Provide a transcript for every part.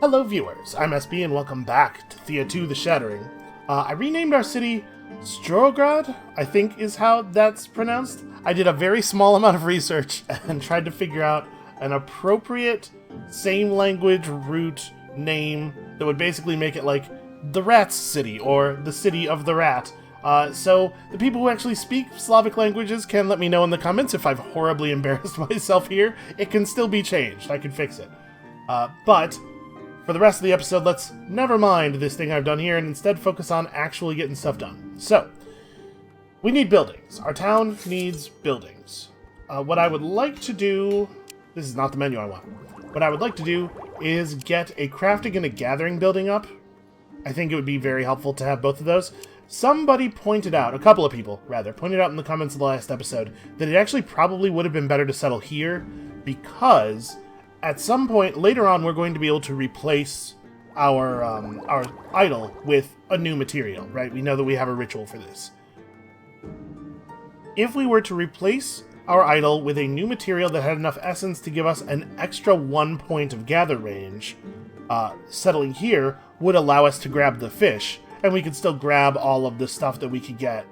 Hello viewers, I'm SB and welcome back to Thea 2 The Shattering. I renamed our city Strograd, I think is how that's pronounced. I did a very small amount of research and tried to figure out an appropriate same language root name that would basically make it like the Rat's City or the City of the Rat. So the people who actually speak Slavic languages can let me know in the comments if I've horribly embarrassed myself here. It can still be changed, I can fix it. But for the rest of the episode, let's never mind this thing I've done here and instead focus on actually getting stuff done. So, we need buildings. Our town needs buildings. What I would like to do... This is not the menu I want. What I would like to do is get a crafting and a gathering building up. I think it would be very helpful to have both of those. Somebody pointed out, a couple of people, rather, pointed out in the comments of the last episode that it actually probably would have been better to settle here because... at some point later on, we're going to be able to replace our idol with a new material, right? We know that we have a ritual for this. If we were to replace our idol with a new material that had enough essence to give us an extra 1 point of gather range, settling here would allow us to grab the fish, and we could still grab all of the stuff that we could get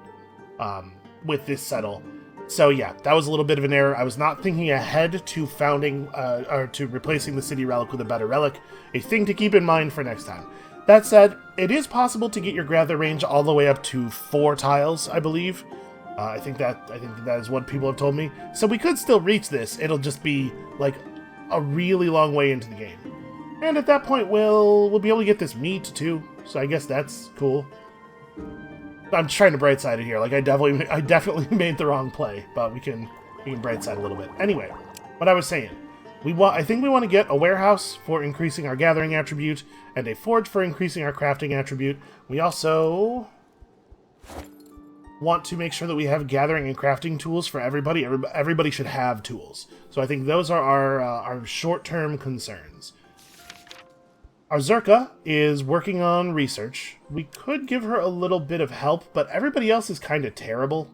with this settle. So yeah, that was a little bit of an error. I was not thinking ahead to founding, or to replacing the city relic with a better relic. A thing to keep in mind for next time. That said, it is possible to get your gather range all the way up to 4 tiles, I believe. I think that is what people have told me. So we could still reach this. It'll just be like a really long way into the game. And at that point, we'll be able to get this meat too. So I guess that's cool. I'm trying to bright side it here. Like I definitely made the wrong play, but we can bright side a little bit. Anyway, what I was saying, I think we want to get a warehouse for increasing our gathering attribute and a forge for increasing our crafting attribute. We also want to make sure that we have gathering and crafting tools for everybody. Everybody should have tools. So I think those are our short-term concerns. Our Zerka is working on research. We could give her a little bit of help, but everybody else is kind of terrible.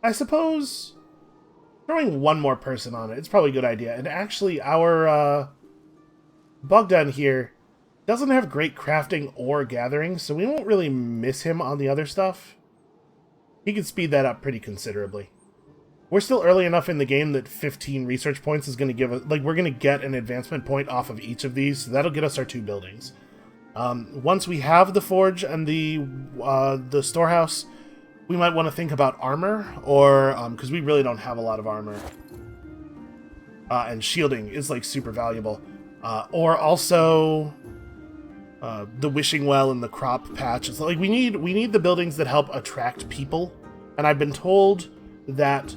I suppose throwing one more person on it's probably a good idea. And actually, our Bogdan here doesn't have great crafting or gathering, so we won't really miss him on the other stuff. He can speed that up pretty considerably. We're still early enough in the game that 15 research points is going to give us... like, we're going to get an advancement point off of each of these, so that'll get us our 2 buildings. Once we have the forge and the storehouse, we might want to think about armor, or... because we really don't have a lot of armor. And shielding is, like, super valuable. Or also... the wishing well and the crop patch. It's like, we need the buildings that help attract people. And I've been told that...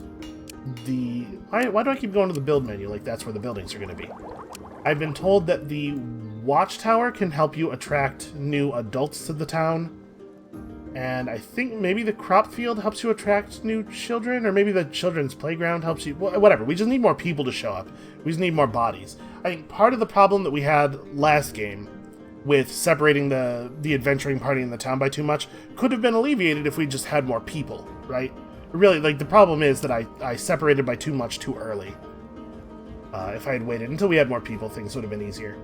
Why do I keep going to the build menu like that's where the buildings are going to be? I've been told that the watchtower can help you attract new adults to the town. And I think maybe the crop field helps you attract new children, or maybe the children's playground helps you... whatever, we just need more people to show up. We just need more bodies. I think part of the problem that we had last game with separating the adventuring party in the town by too much could have been alleviated if we just had more people, right? Really, like, the problem is that I separated by too much too early. If I had waited until we had more people, things would have been easier.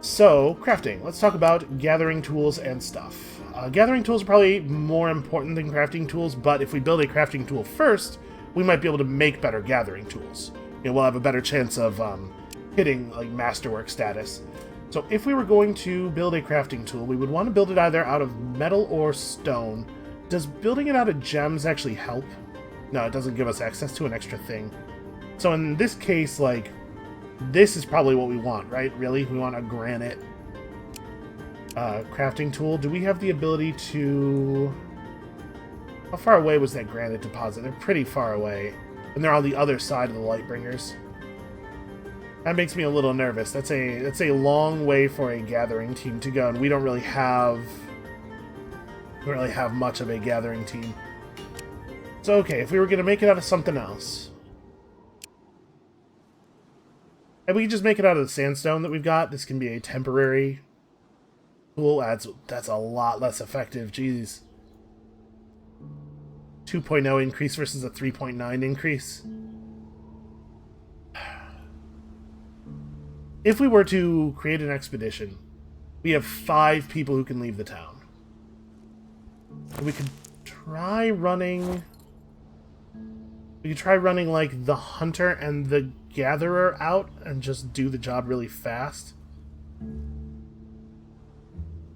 So, crafting. Let's talk about gathering tools and stuff. Gathering tools are probably more important than crafting tools, but if we build a crafting tool first, we might be able to make better gathering tools. You know, we'll have a better chance of hitting, like, masterwork status. So if we were going to build a crafting tool, we would want to build it either out of metal or stone. Does building it out of gems actually help? No, it doesn't give us access to an extra thing. So in this case, like, this is probably what we want, right? Really? We want a granite crafting tool. Do we have the ability to... How far away was that granite deposit? They're pretty far away. And they're on the other side of the Lightbringers. That makes me a little nervous. That's a long way for a gathering team to go, and we don't really have much of a gathering team. So okay, if we were going to make it out of something else, and we can just make it out of the sandstone that we've got, this can be a temporary tool. That's a lot less effective. Jeez. 2.0 increase versus a 3.9 increase. If we were to create an expedition, we have 5 people who can leave the town. We could try running... We could try running, like, the hunter and the gatherer out and just do the job really fast.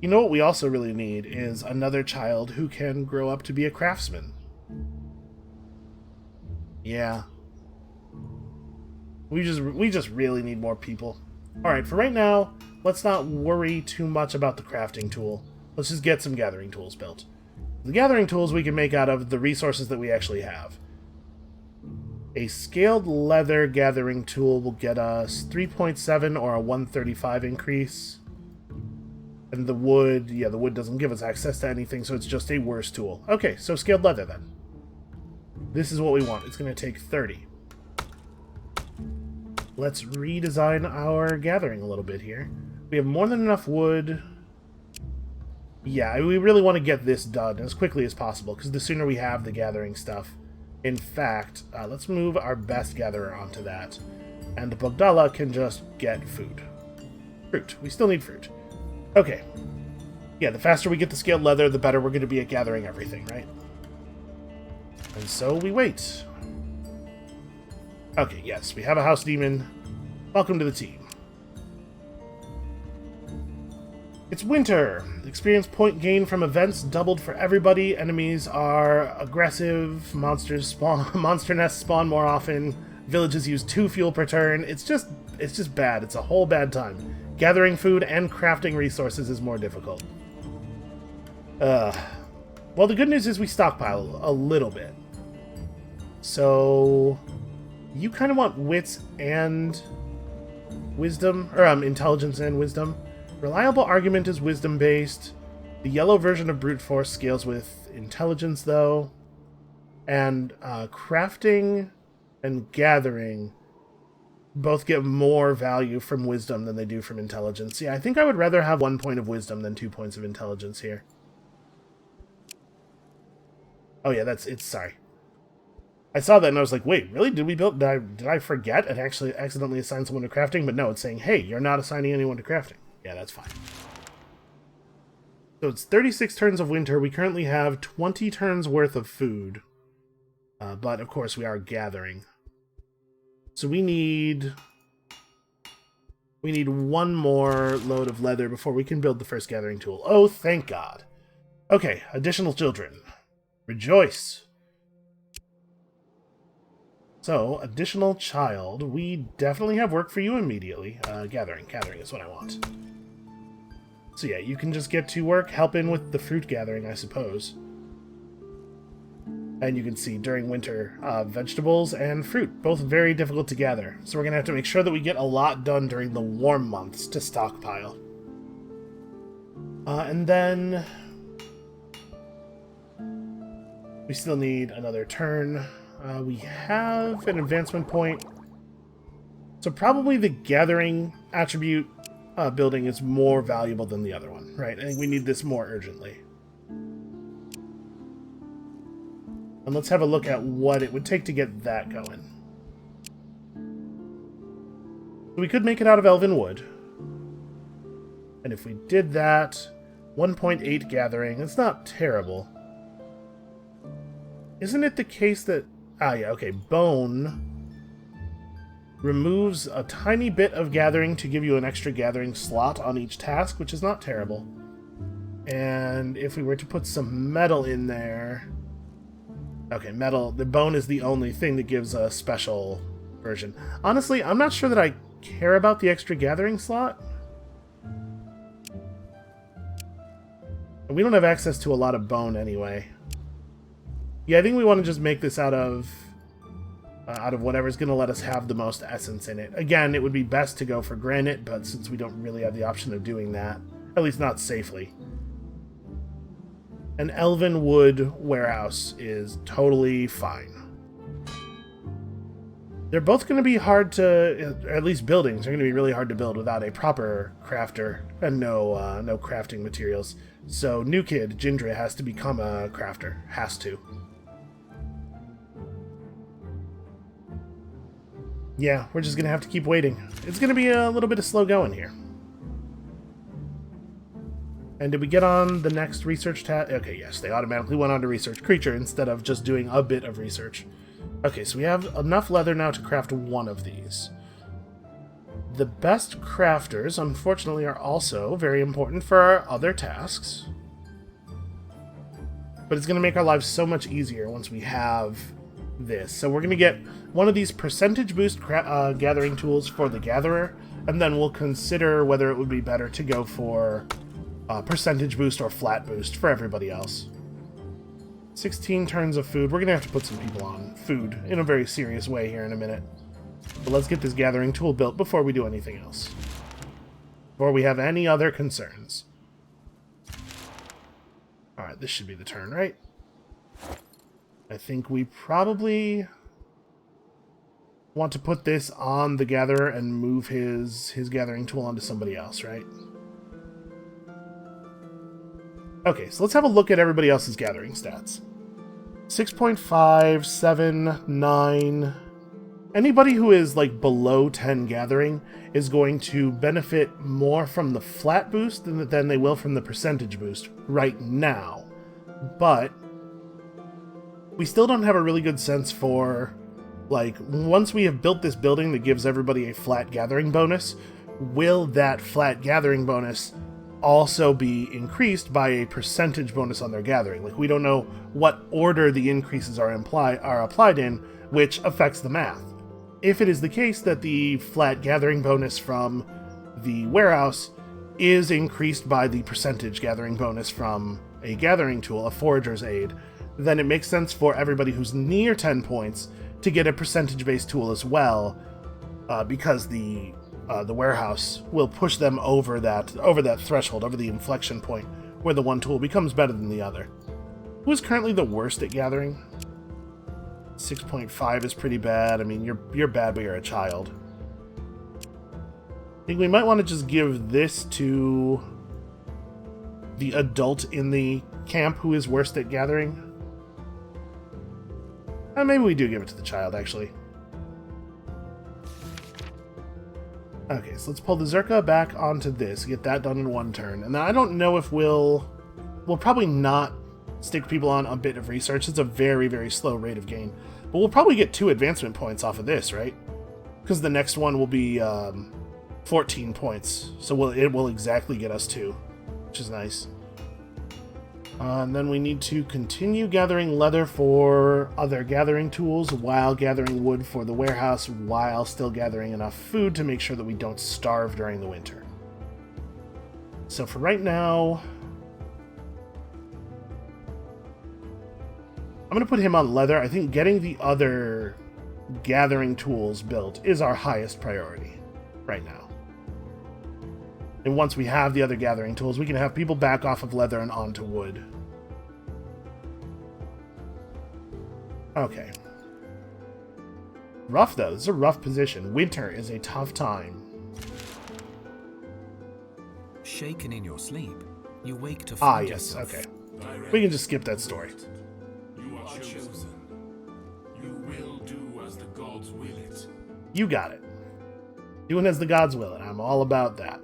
You know what we also really need is another child who can grow up to be a craftsman. Yeah. We just really need more people. Alright, for right now, let's not worry too much about the crafting tool. Let's just get some gathering tools built. The gathering tools we can make out of the resources that we actually have. A scaled leather gathering tool will get us 3.7 or a 135 increase. And the wood, yeah, the wood doesn't give us access to anything, so it's just a worse tool. Okay, so scaled leather then. This is what we want. It's going to take 30. Let's redesign our gathering a little bit here. We have more than enough wood. Yeah, we really want to get this done as quickly as possible, because the sooner we have the gathering stuff. In fact, let's move our best gatherer onto that. And Bogdala can just get food. Fruit. We still need fruit. Okay. Yeah, the faster we get the scaled leather, the better we're going to be at gathering everything, right? And so we wait. Okay, yes, we have a house demon. Welcome to the team. It's winter. Experience point gain from events doubled for everybody. Enemies are aggressive. Monsters spawn. Monster nests spawn more often. Villages use 2 fuel per turn. It's just bad. It's a whole bad time. Gathering food and crafting resources is more difficult. Well, the good news is we stockpile a little bit. So you kind of want wits and wisdom, or intelligence and wisdom. Reliable argument is wisdom-based. The yellow version of brute force scales with intelligence, though. And crafting and gathering both get more value from wisdom than they do from intelligence. Yeah, I think I would rather have 1 point of wisdom than 2 points of intelligence here. Oh yeah, sorry. I saw that and I was like, wait, really? Did I forget and actually accidentally assign someone to crafting? But no, it's saying, hey, you're not assigning anyone to crafting. Yeah, that's fine. So it's 36 turns of winter. We currently have 20 turns worth of food. But of course we are gathering. So we need 1 more load of leather before we can build the first gathering tool. Oh, thank God. Okay, additional children. Rejoice. So, additional child. We definitely have work for you immediately. Gathering is what I want. So yeah, you can just get to work, help in with the fruit gathering, I suppose. And you can see during winter, vegetables and fruit, both very difficult to gather. So we're going to have to make sure that we get a lot done during the warm months to stockpile. And then we still need another turn. We have an advancement point. So probably the gathering attribute building is more valuable than the other one, right? I think we need this more urgently. And let's have a look at what it would take to get that going. We could make it out of elven wood. And if we did that, 1.8 gathering, it's not terrible. Isn't it the case that... Ah, yeah, okay, bone removes a tiny bit of gathering to give you an extra gathering slot on each task, which is not terrible. And if we were to put some metal in there... Okay, metal, the bone is the only thing that gives a special version. Honestly, I'm not sure that I care about the extra gathering slot. We don't have access to a lot of bone anyway. Yeah, I think we want to just make this out of whatever's going to let us have the most essence in it. Again, it would be best to go for granite, but since we don't really have the option of doing that, at least not safely. An elven wood warehouse is totally fine. They're both going to be hard to, at least buildings are going to be really hard to build without a proper crafter and no crafting materials. So new kid, Jindra, has to become a crafter. Has to. Yeah, we're just going to have to keep waiting. It's going to be a little bit of slow going here. And did we get on the next research tab? Okay, yes, they automatically went on to research creature instead of just doing a bit of research. Okay, so we have enough leather now to craft one of these. The best crafters, unfortunately, are also very important for our other tasks. But it's going to make our lives so much easier once we have this. So we're going to get one of these percentage boost gathering tools for the gatherer, and then we'll consider whether it would be better to go for percentage boost or flat boost for everybody else. 16 turns of food. We're going to have to put some people on food in a very serious way here in a minute. But let's get this gathering tool built before we do anything else. Before we have any other concerns. Alright, this should be the turn, right? I think we probably want to put this on the gatherer and move his gathering tool onto somebody else, right? Okay, so let's have a look at everybody else's gathering stats. 6.5, 7, 9... Anybody who is like below 10 gathering is going to benefit more from the flat boost than they will from the percentage boost right now. But we still don't have a really good sense for, like, once we have built this building that gives everybody a flat gathering bonus, will that flat gathering bonus also be increased by a percentage bonus on their gathering? Like, we don't know what order the increases are applied in, which affects the math. If it is the case that the flat gathering bonus from the warehouse is increased by the percentage gathering bonus from a gathering tool, a forager's aid, then it makes sense for everybody who's near 10 points to get a percentage-based tool as well, because the warehouse will push them over that threshold, over the inflection point, where the one tool becomes better than the other. Who is currently the worst at gathering? 6.5 is pretty bad. I mean, you're bad, but you're a child. I think we might want to just give this to the adult in the camp who is worst at gathering. Maybe we do give it to the child, actually. Okay, so let's pull the Zerka back onto this, get that done in one turn. And then I don't know if we'll probably not stick people on a bit of research. It's a very, very slow rate of gain. But we'll probably get 2 advancement points off of this, right? Because the next one will be 14 points. So it will exactly get us 2, which is nice. And then we need to continue gathering leather for other gathering tools while gathering wood for the warehouse, while still gathering enough food to make sure that we don't starve during the winter. So for right now, I'm going to put him on leather. I think getting the other gathering tools built is our highest priority right now. And once we have the other gathering tools, we can have people back off of leather and onto wood. Okay. Rough, though. This is a rough position. Winter is a tough time. Shaken in your sleep, you wake to find yes, yourself. okay. We can just skip that story. You are chosen. You will do as the gods will it. You got it. Doing as the gods will it. I'm all about that.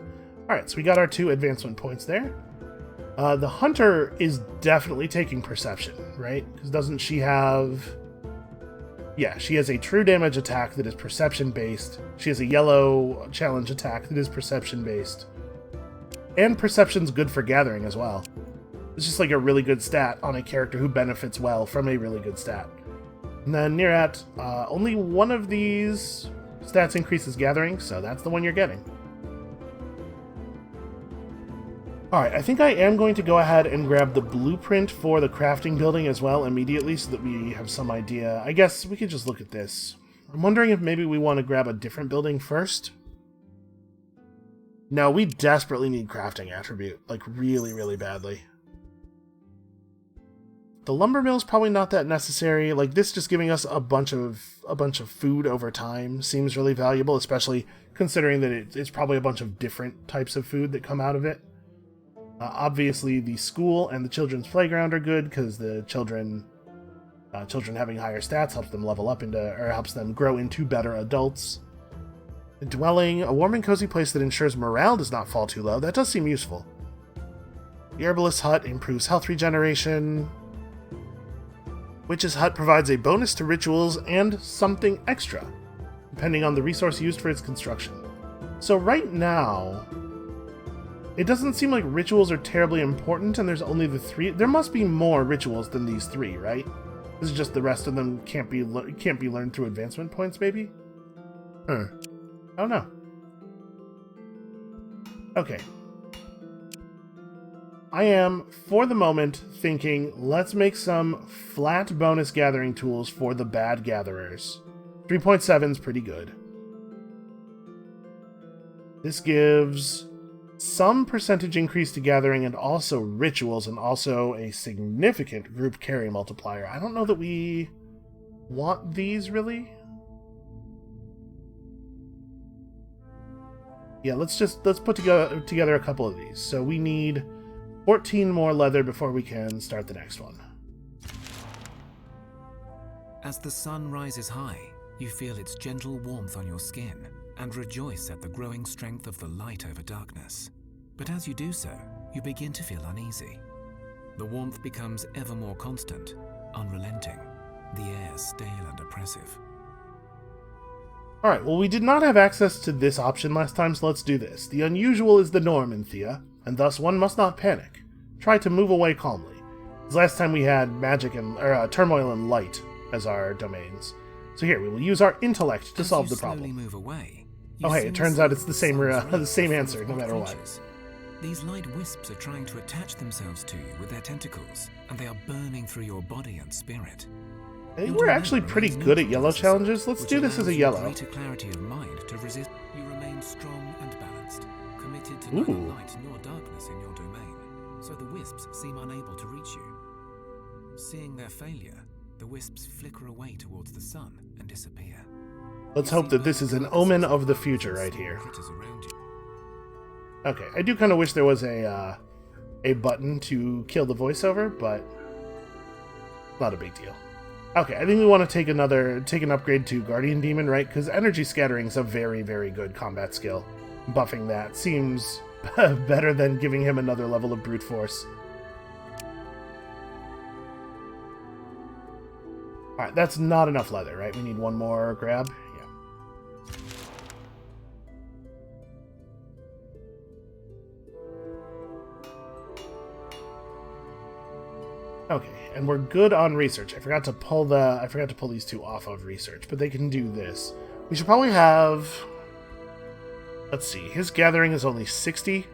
Alright, so we got our 2 advancement points there. The hunter is definitely taking perception, right? Because doesn't she have... Yeah, she has a true damage attack that is perception-based. She has a yellow challenge attack that is perception-based. And perception's good for gathering as well. It's just like a really good stat on a character who benefits well from a really good stat. And then Nearat, only one of these stats increases gathering, so that's the one you're getting. Alright, I think I am going to go ahead and grab the blueprint for the crafting building as well immediately so that we have some idea. I guess we could just look at this. I'm wondering if maybe we want to grab a different building first. No, we desperately need crafting attribute, like really, really badly. The lumber mill is probably not that necessary. Like this just giving us a bunch of food over time seems really valuable, especially considering that it's probably a bunch of different types of food that come out of it. Obviously, the school and the children's playground are good because the children Children having higher stats helps them level up into, or helps them grow into better adults. A dwelling, a warm and cozy place that ensures morale does not fall too low. That does seem useful. The Herbalist Hut improves health regeneration. Witch's Hut provides a bonus to rituals and something extra, depending on the resource used for its construction. So right now, it doesn't seem like rituals are terribly important, and there's only the 3. There must be more rituals than these 3, right? This is just the rest of them can't be learned through advancement points, maybe? I don't know. Okay. I am, for the moment, thinking, let's make some flat bonus gathering tools for the bad gatherers. 3.7 is pretty good. This gives some percentage increase to gathering and also rituals and also a significant group carry multiplier. I don't know that we want these, really. Yeah, let's put together a couple of these. So we need 14 more leather before we can start the next one. As the sun rises high, you feel its gentle warmth on your skin and rejoice at the growing strength of the light over darkness. But as you do so, you begin to feel uneasy. The warmth becomes ever more constant, unrelenting, the air stale and oppressive. Alright, well, we did not have access to this option last time, so let's do this. The unusual is the norm in Thea, and thus one must not panic. Try to move away calmly. As last time we had magic and turmoil and light as our domains. So here, we will use our intellect to solve the problem. Move away, oh hey, it turns out it's the same answer, no matter what. These light wisps are trying to attach themselves to you with their tentacles, and they are burning through your body and spirit. I think we're actually pretty good at yellow challenges. Let's do this as a yellow. Greater clarity of mind to resist. You remain strong and balanced, committed to neither light nor darkness in your domain, so the wisps seem unable to reach you. Seeing their failure, the wisps flicker away towards the sun and disappear. Let's hope that this is an omen of the future right here. Okay, I do kind of wish there was a button to kill the voiceover, but not a big deal. Okay, I think we want to take an upgrade to Guardian Demon, right? Because Energy Scattering is a very, very good combat skill. Buffing that seems better than giving him another level of Brute Force. Alright, that's not enough leather, right? We need one more grab. Yeah. Okay, and we're good on research. I forgot to pull these 2 off of research, but they can do this. We should probably have... Let's see, his gathering is only 60.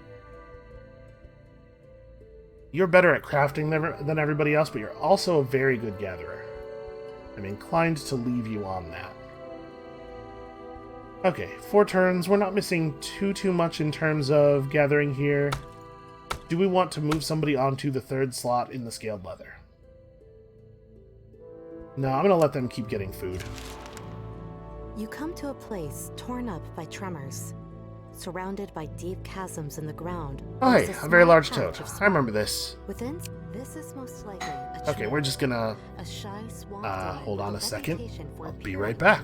You're better at crafting than everybody else, but you're also a very good gatherer. I'm inclined to leave you on that. Okay, 4 turns. We're not missing too much in terms of gathering here. Do we want to move somebody onto the 3rd slot in the scaled leather? No, I'm going to let them keep getting food. You come to a place torn up by tremors, surrounded by deep chasms in the ground. Oh hey, a very large toad. I remember this. Within, this is most likely a okay, we're just gonna shy swamp hold on a second. I'll be right back.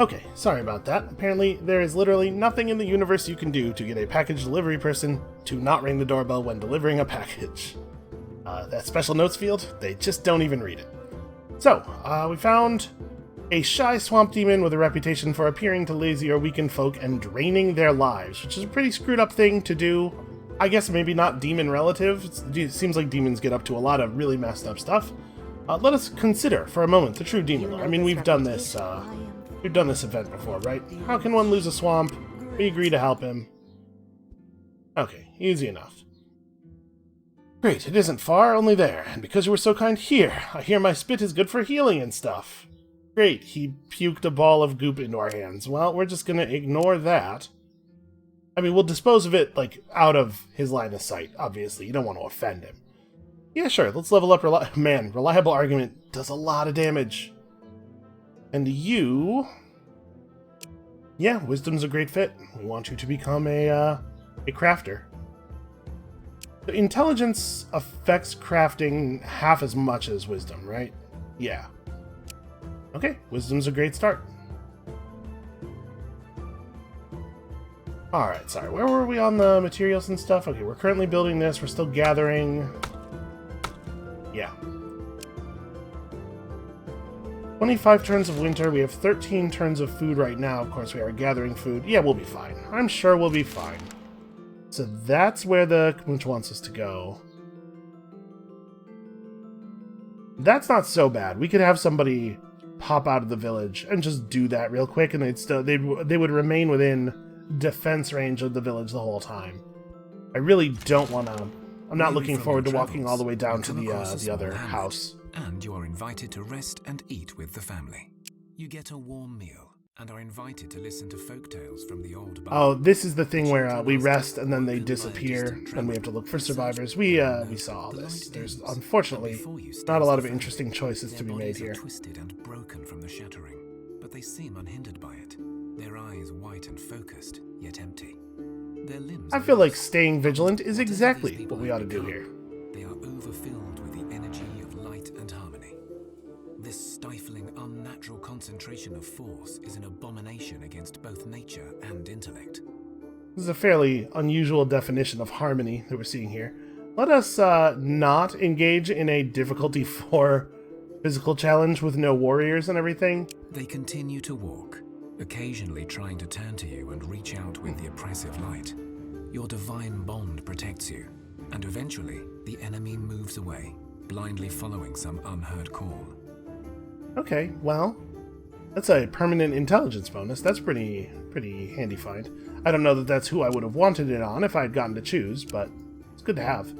Okay, sorry about that. Apparently, there is literally nothing in the universe you can do to get a package delivery person to not ring the doorbell when delivering a package. That special notes field, they just don't even read it. So, we found a shy swamp demon with a reputation for appearing to lazy or weakened folk and draining their lives, which is a pretty screwed up thing to do. I guess maybe not demon relative. It seems like demons get up to a lot of really messed up stuff. Let us consider for a moment the true demon lore. I mean, we've done this event before, right? How can one lose a swamp? We agree to help him. Okay, easy enough. Great, it isn't far, only there. And because you were so kind, here. I hear my spit is good for healing and stuff. Great, he puked a ball of goop into our hands. Well, we're just gonna ignore that. I mean, we'll dispose of it, like, out of his line of sight, obviously. You don't want to offend him. Yeah, sure, let's level up Reliable Argument does a lot of damage. And you... Yeah, Wisdom's a great fit. We want you to become a crafter. Intelligence affects crafting half as much as wisdom, right? Yeah. Okay, wisdom's a great start. Alright, sorry, where were we on the materials and stuff? Okay, we're currently building this, we're still gathering. Yeah. 25 turns of winter, we have 13 turns of food right now. Of course, we are gathering food. Yeah, we'll be fine. I'm sure we'll be fine. So that's where the Kmuch wants us to go. That's not so bad. We could have somebody pop out of the village and just do that real quick, and they would remain within defense range of the village the whole time. I really don't want to. I'm not looking forward to walking all the way down to the other house. And you are invited to rest and eat with the family. You get a warm meal and are invited to listen to folktales from the old bar. Oh, this is the thing where we rest and then they disappear, and we have to look for survivors. We saw all this. There's unfortunately not a lot of interesting choices to be made here. Twisted and broken from the shattering, but they seem unhindered by it. Their eyes white and focused, yet empty. Their limbs. I feel like staying vigilant is exactly what we ought to do here. They are overfilled with the energy of light and harmony. This stifling, unnatural concentration of force is an abomination against both nature and intellect. This is a fairly unusual definition of harmony that we're seeing here. Let us not engage in a difficulty 4 physical challenge with no warriors and everything. They continue to walk, occasionally trying to turn to you and reach out with the oppressive light. Your divine bond protects you, and eventually the enemy moves away, blindly following some unheard call. Okay, well, that's a permanent intelligence bonus. That's pretty handy find. I don't know that that's who I would have wanted it on if I had gotten to choose, but it's good to have.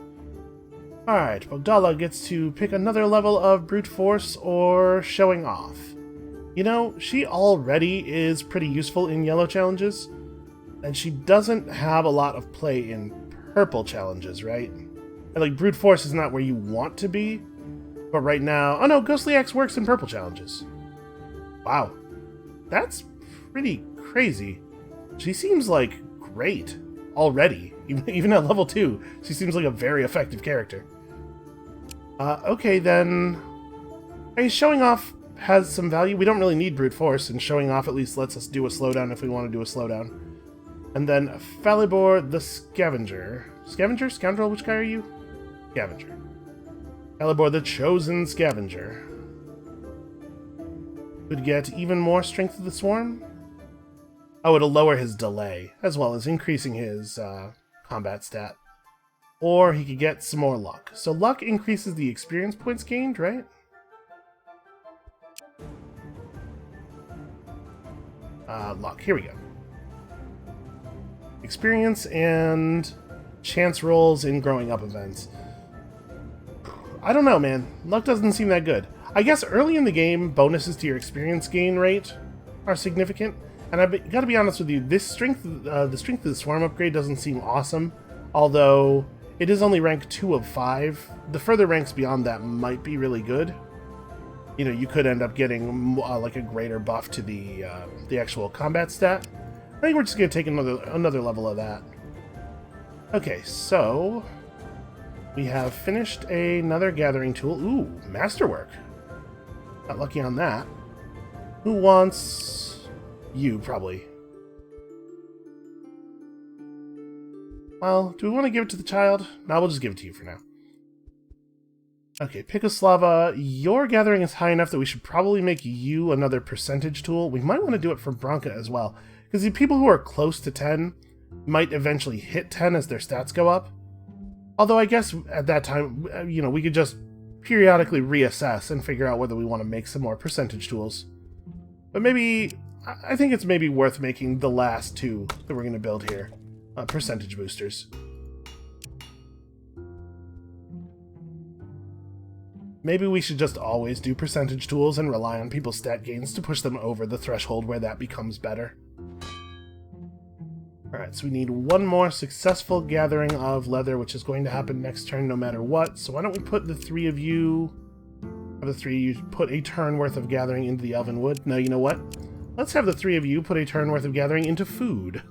Alright, Bogdala gets to pick another level of brute force or showing off. You know, she already is pretty useful in yellow challenges, and she doesn't have a lot of play in purple challenges, right? And, like, brute force is not where you want to be, but right now... Oh no, Ghostly Axe works in purple challenges. Wow. That's pretty crazy. She seems, like, great already. Even at level 2, she seems like a very effective character. Okay, then... Hey, showing off has some value. We don't really need brute force, and showing off at least lets us do a slowdown if we want to do a slowdown. And then Falibor the Scavenger. Scavenger? Scoundrel? Which guy are you? Scavenger. Falibor the Chosen Scavenger. Would get even more strength of the swarm? Oh, it'll lower his delay, as well as increasing his combat stat. Or he could get some more luck. So luck increases the experience points gained, right? Luck. Here we go. Experience and chance rolls in growing up events. I don't know, man. Luck doesn't seem that good. I guess early in the game, bonuses to your experience gain rate are significant. And I've got to be honest with you, this the strength of the swarm upgrade doesn't seem awesome. Although it is only rank 2 of 5. The further ranks beyond that might be really good. You know, you could end up getting like a greater buff to the actual combat stat. I think we're just going to take another level of that. Okay, so we have finished another gathering tool. Ooh, masterwork. Got lucky on that. Who wants you, probably? Well, do we want to give it to the child? No, we'll just give it to you for now. Okay, Pikoslava, your gathering is high enough that we should probably make you another percentage tool. We might want to do it for Branka as well, because the people who are close to 10 might eventually hit 10 as their stats go up. Although I guess at that time, you know, we could just periodically reassess and figure out whether we want to make some more percentage tools. But maybe, I think it's maybe worth making the last 2 that we're going to build here. Percentage boosters. Maybe we should just always do percentage tools and rely on people's stat gains to push them over the threshold where that becomes better. Alright, so we need one more successful gathering of leather, which is going to happen next turn no matter what. So why don't we put the 3 of you... Have the 3 of you put a turn worth of gathering into the elven wood. No, you know what? Let's have the 3 of you put a turn worth of gathering into food.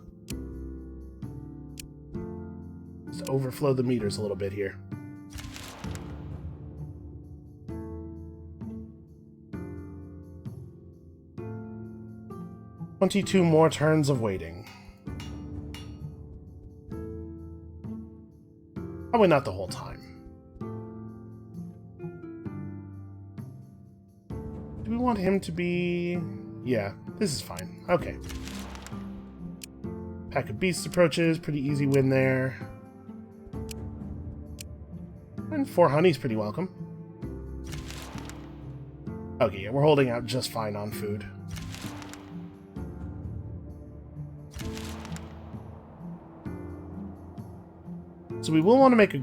So overflow the meters a little bit here. "22 more turns of waiting." Probably not the whole time. Do we want him to be... Yeah, this is fine. Okay. Pack of beasts approaches. Pretty easy win there. And 4 honey's pretty welcome. Okay, yeah, we're holding out just fine on food. So we will want to make a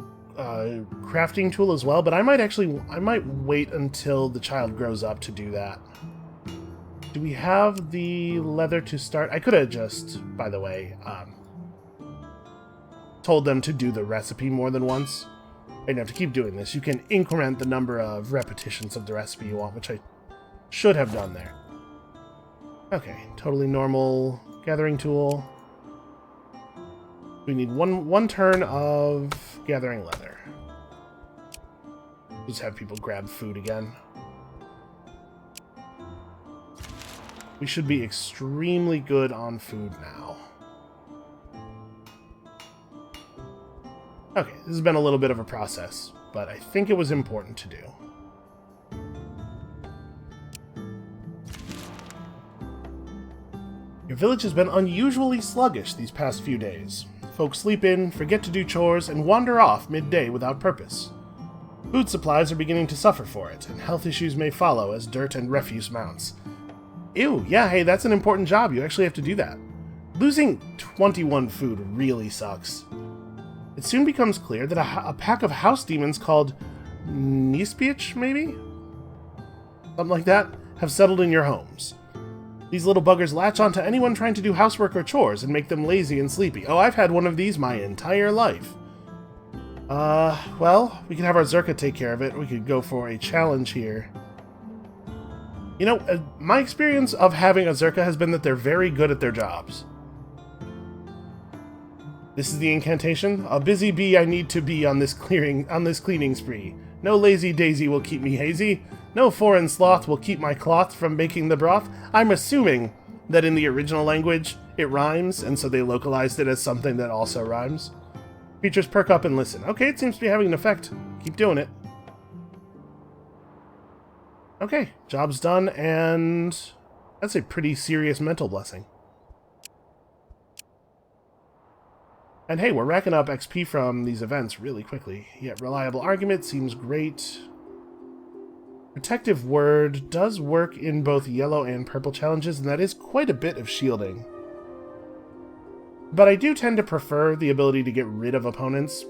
crafting tool as well, but I might wait until the child grows up to do that. Do we have the leather to start? I could have just, by the way, told them to do the recipe more than once. I don't have to keep doing this. You can increment the number of repetitions of the recipe you want, which I should have done there. Okay, totally normal gathering tool. We need one turn of gathering leather. Just have people grab food again. We should be extremely good on food now. Okay, this has been a little bit of a process, but I think it was important to do. Your village has been unusually sluggish these past few days. Folks sleep in, forget to do chores, and wander off midday without purpose. Food supplies are beginning to suffer for it, and health issues may follow as dirt and refuse mounts. Ew, yeah, hey, that's an important job. You actually have to do that. Losing 21 food really sucks. It soon becomes clear that a pack of house demons called Nispiach, maybe? Something like that, have settled in your homes. These little buggers latch onto anyone trying to do housework or chores and make them lazy and sleepy. Oh, I've had one of these my entire life. Well, we could have our Zerka take care of it. We could go for a challenge here. You know, my experience of having a Zerka has been that they're very good at their jobs. This is the incantation. A busy bee I need to be on this cleaning spree. No lazy daisy will keep me hazy. No foreign sloth will keep my cloth from making the broth. I'm assuming that in the original language it rhymes, and so they localized it as something that also rhymes. Creatures perk up and listen. Okay, it seems to be having an effect. Keep doing it. Okay, job's done, and that's a pretty serious mental blessing. And hey, we're racking up XP from these events really quickly. Yet reliable argument seems great. Protective word does work in both yellow and purple challenges, and that is quite a bit of shielding. But I do tend to prefer the ability to get rid of opponents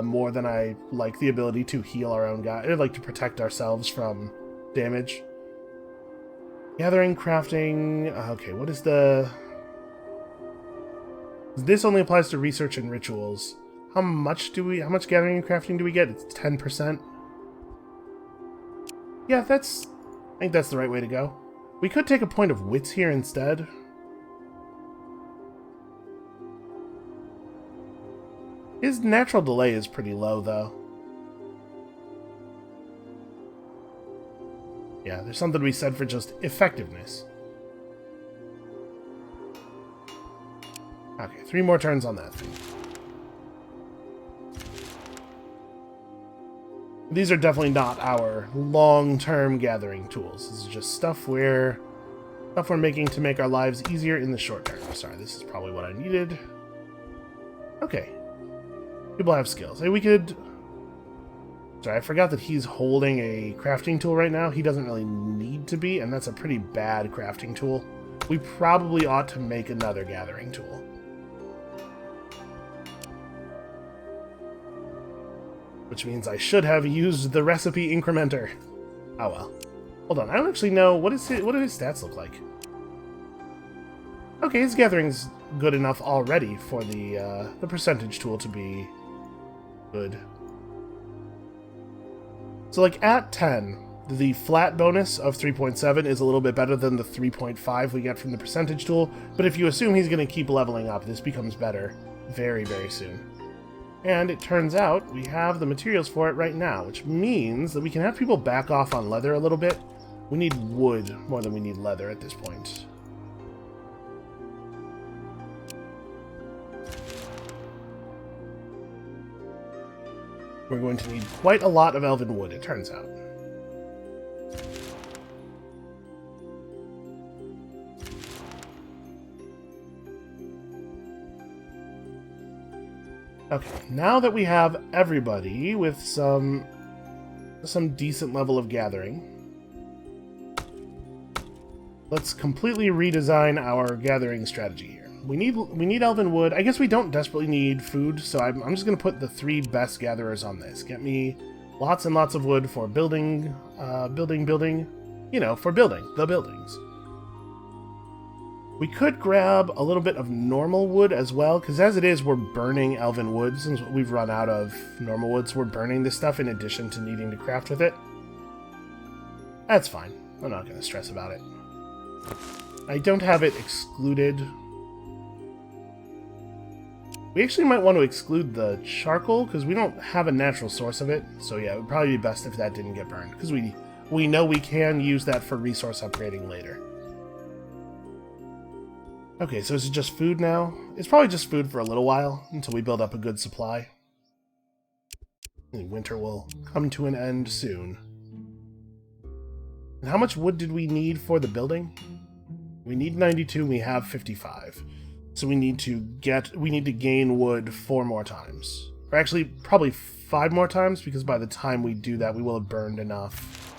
more than I like the ability to heal our own guy. I like to protect ourselves from damage. Gathering, crafting. Okay, what is the... This only applies to research and rituals. How much gathering and crafting do we get? It's 10%. Yeah, I think that's the right way to go. We could take a point of wits here instead. His natural delay is pretty low, though. Yeah, there's something to be said for just effectiveness. Okay, 3 more turns on that thing. These are definitely not our long-term gathering tools. This is just stuff we're making to make our lives easier in the short term. Sorry, this is probably what I needed. Okay. People have skills. Hey, we could... Sorry, I forgot that he's holding a crafting tool right now. He doesn't really need to be, and that's a pretty bad crafting tool. We probably ought to make another gathering tool. Which means I should have used the recipe incrementer. Oh well. Hold on, I don't actually know, what do his stats look like? Okay, his gathering's good enough already for the percentage tool to be good. So like at 10, the flat bonus of 3.7 is a little bit better than the 3.5 we get from the percentage tool, but if you assume he's going to keep leveling up, this becomes better very, very soon. And it turns out we have the materials for it right now, which means that we can have people back off on leather a little bit. We need wood more than we need leather at this point. We're going to need quite a lot of elven wood, it turns out. Okay, now that we have everybody with some decent level of gathering, let's completely redesign our gathering strategy here. We need elven wood. I guess we don't desperately need food, so I'm just going to put the 3 best gatherers on this. Get me lots and lots of wood for building, you know, for building the buildings. We could grab a little bit of normal wood as well, because as it is, we're burning elven wood since we've run out of normal wood, so we're burning this stuff in addition to needing to craft with it. That's fine. I'm not going to stress about it. I don't have it excluded. We actually might want to exclude the charcoal, because we don't have a natural source of it. So yeah, it would probably be best if that didn't get burned, because we know we can use that for resource upgrading later. Okay, so is it just food now? It's probably just food for a little while, until we build up a good supply. And winter will come to an end soon. And how much wood did we need for the building? We need 92, and we have 55. So we need to gain wood 4 more times. Or actually, probably 5 more times, because by the time we do that, we will have burned enough.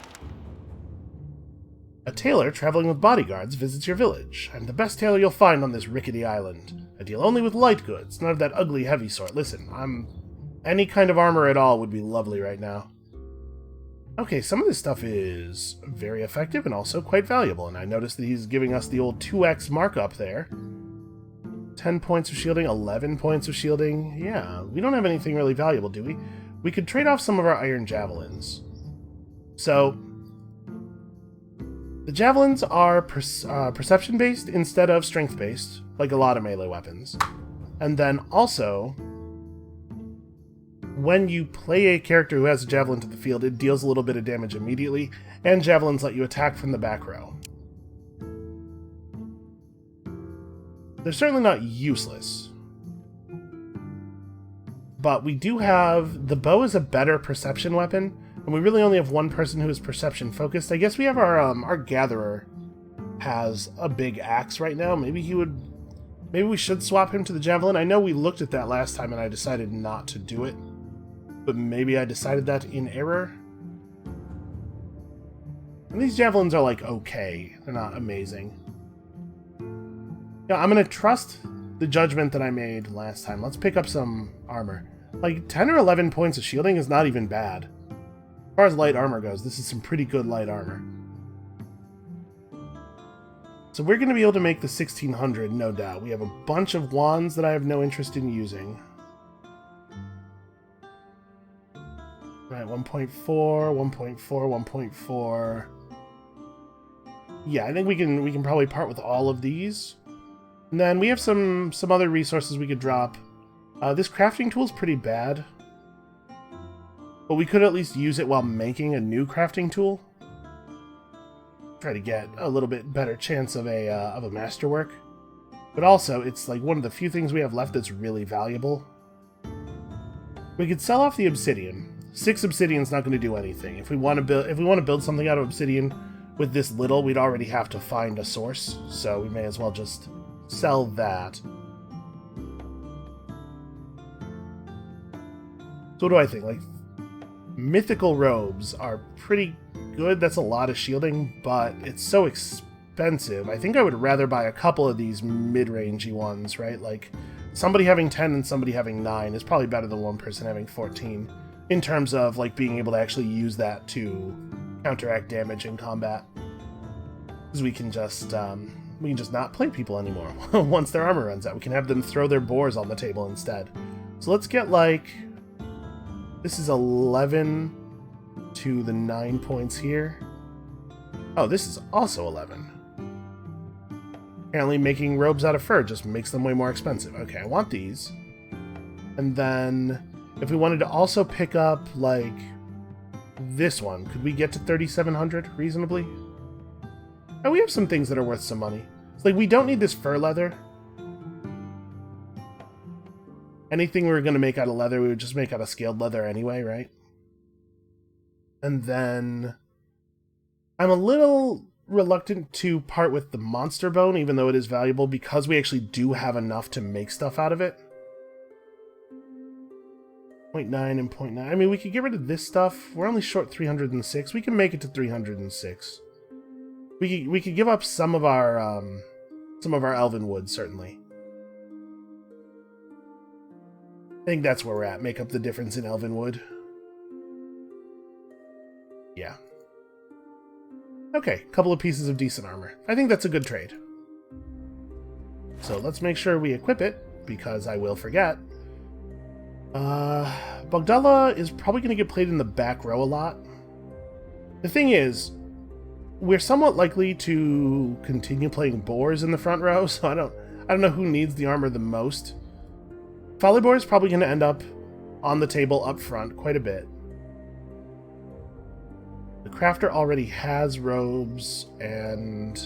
A tailor traveling with bodyguards visits your village. I'm the best tailor you'll find on this rickety island. I deal only with light goods, none of that ugly heavy sort. Listen, any kind of armor at all would be lovely right now. Okay, some of this stuff is very effective and also quite valuable, and I noticed that he's giving us the old 2x markup there. 10 points of shielding, 11 points of shielding. Yeah, we don't have anything really valuable, do we? We could trade off some of our iron javelins. So, the javelins are perception-based instead of strength-based, like a lot of melee weapons. And then also, when you play a character who has a javelin to the field, it deals a little bit of damage immediately, and javelins let you attack from the back row. They're certainly not useless. But we do have... The bow is a better perception weapon, and we really only have one person who is perception focused. I guess we have our gatherer has a big axe right now. Maybe we should swap him to the javelin. I know we looked at that last time and I decided not to do it. But maybe I decided that in error. And these javelins are like okay. They're not amazing. Yeah, I'm going to trust the judgment that I made last time. Let's pick up some armor. Like 10 or 11 points of shielding is not even bad. As far as light armor goes, this is some pretty good light armor. So we're going to be able to make the 1600, no doubt. We have a bunch of wands that I have no interest in using. Right, 1.4, 1.4, 1.4. Yeah, I think we can probably part with all of these. And then we have some other resources we could drop. This crafting tool is pretty bad. But we could at least use it while making a new crafting tool. Try to get a little bit better chance of a masterwork. But also, it's like one of the few things we have left that's really valuable. We could sell off the obsidian. 6 obsidian's not going to do anything. If we want to build something out of obsidian with this little, we'd already have to find a source. So we may as well just sell that. So what do I think? Like, mythical robes are pretty good. That's a lot of shielding, but it's so expensive. I think I would rather buy a couple of these mid-rangey ones, right? Like, somebody having 10 and somebody having 9 is probably better than one person having 14 in terms of, like, being able to actually use that to counteract damage in combat. Because we can just not play people anymore once their armor runs out. We can have them throw their boars on the table instead. So let's get, like... This is 11 to the 9 points here. Oh, this is also 11. Apparently making robes out of fur just makes them way more expensive. Okay, I want these. And then If we wanted to also pick up, like, this one, could we get to 3,700 reasonably? Oh, we have some things that are worth some money. It's like, we don't need this fur leather. Anything we were going to make out of leather, we would just make out of scaled leather anyway, right? And then I'm a little reluctant to part with the monster bone, even though it is valuable, because we actually do have enough to make stuff out of it. 0.9 and 0.9. I mean, we could get rid of this stuff. We're only short 306. We can make it to 306. We could give up some of our elven wood, certainly. I think that's where we're at. Make up the difference in elven wood. Yeah. Okay, couple of pieces of decent armor. I think that's a good trade. So let's make sure we equip it, because I will forget. Bogdala is probably going to get played in the back row a lot. The thing is, we're somewhat likely to continue playing boars in the front row, so I don't know who needs the armor the most. Follyboar is probably going to end up on the table up front quite a bit. The crafter already has robes, and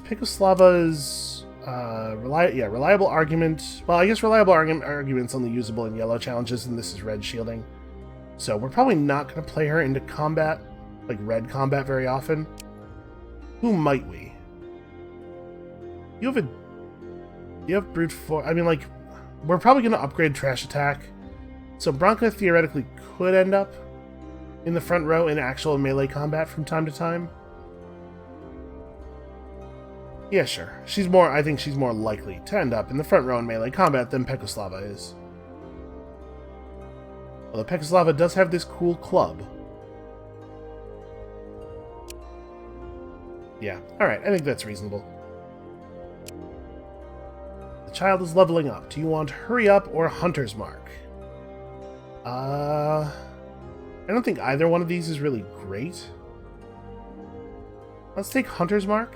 Pikoslava's reliable argument. Well, I guess reliable argument's only usable in yellow challenges, and this is red shielding. So we're probably not going to play her into combat, like red combat, very often. Who might we? You have brute force. I mean, like, we're probably going to upgrade trash attack. So Branka theoretically could end up in the front row in actual melee combat from time to time. Yeah, sure. I think she's more likely to end up in the front row in melee combat than Pekoslava is. Although Pekoslava does have this cool club. Yeah, alright, I think that's reasonable. The child is leveling up. Do you want Hurry Up or Hunter's Mark? I don't think either one of these is really great. Let's take Hunter's Mark.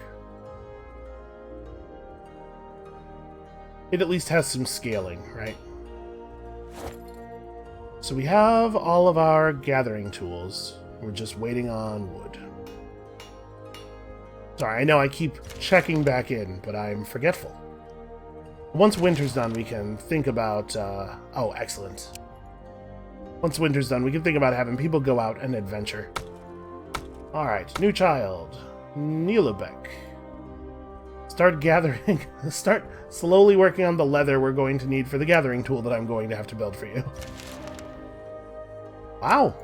It at least has some scaling, right? So we have all of our gathering tools. We're just waiting on wood. Sorry, I know I keep checking back in, but I'm forgetful. Once winter's done, we can think about... oh, excellent. Once winter's done, we can think about having people go out and adventure. Alright, new child. Nilubek. Start slowly working on the leather we're going to need for the gathering tool that I'm going to have to build for you. Wow.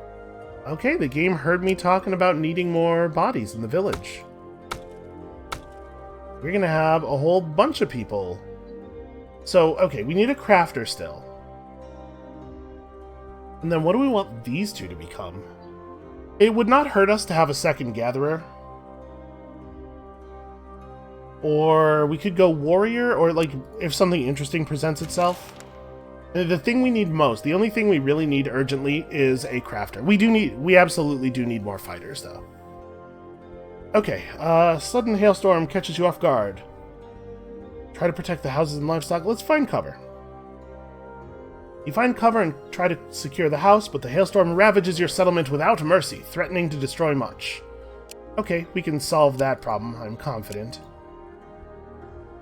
Okay, the game heard me talking about needing more bodies in the village. We're gonna have a whole bunch of people. So, okay, we need a crafter still. And then what do we want these two to become? It would not hurt us to have a second gatherer. Or we could go warrior, or like if something interesting presents itself. The thing we need most, the only thing we really need urgently is a crafter. We absolutely do need more fighters though. Okay, sudden hailstorm catches you off guard. Try to protect the houses and livestock. Let's find cover. You find cover and try to secure the house, but the hailstorm ravages your settlement without mercy, threatening to destroy much. Okay, we can solve that problem, I'm confident.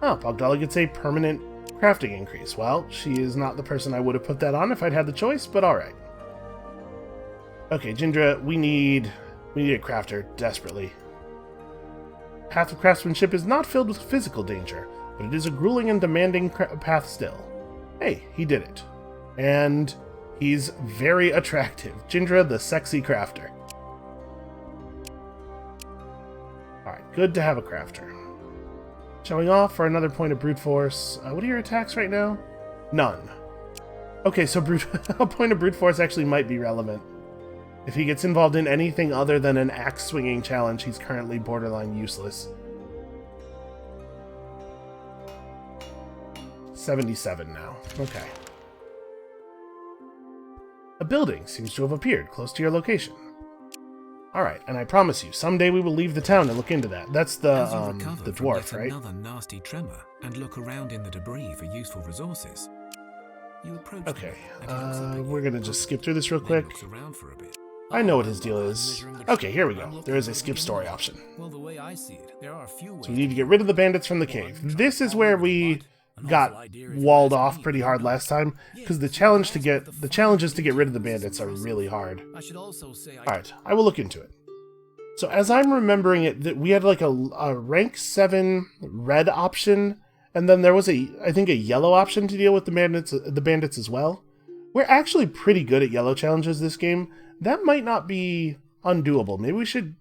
Oh, Bogdala gets a permanent crafting increase. Well, she is not the person I would have put that on if I'd had the choice, but alright. Okay, Jindra, we need a crafter, desperately. Path of Craftsmanship is not filled with physical danger, but it is a grueling and demanding path still. Hey, he did it. And he's very attractive. Jindra, the sexy crafter. Alright, good to have a crafter. Showing off for another point of brute force. What are your attacks right now? None. Okay, so a point of brute force actually might be relevant. If he gets involved in anything other than an axe-swinging challenge, he's currently borderline useless. 77 now. Okay. A building seems to have appeared close to your location. Alright, and I promise you, someday we will leave the town and look into that. That's the As you recover from dwarf, yet right? another nasty tremor and look around in the debris for useful resources, you approach the Okay, man and he looks up at we're you. gonna just skip through this real Then quick. looks around for a bit. I know what his deal is. Okay, here we go. There is a skip story option. Well, the way I see it, there are a few ways. So we need to get rid of the bandits from the cave. This is where we got walled off pretty hard last time, because the challenges to get rid of the bandits are really hard. I should also say Alright, I will look into it. So as I'm remembering it, that we had like a rank 7 red option, and then there was I think a yellow option to deal with the bandits as well. We're actually pretty good at yellow challenges this game. That might not be undoable. Maybe we should...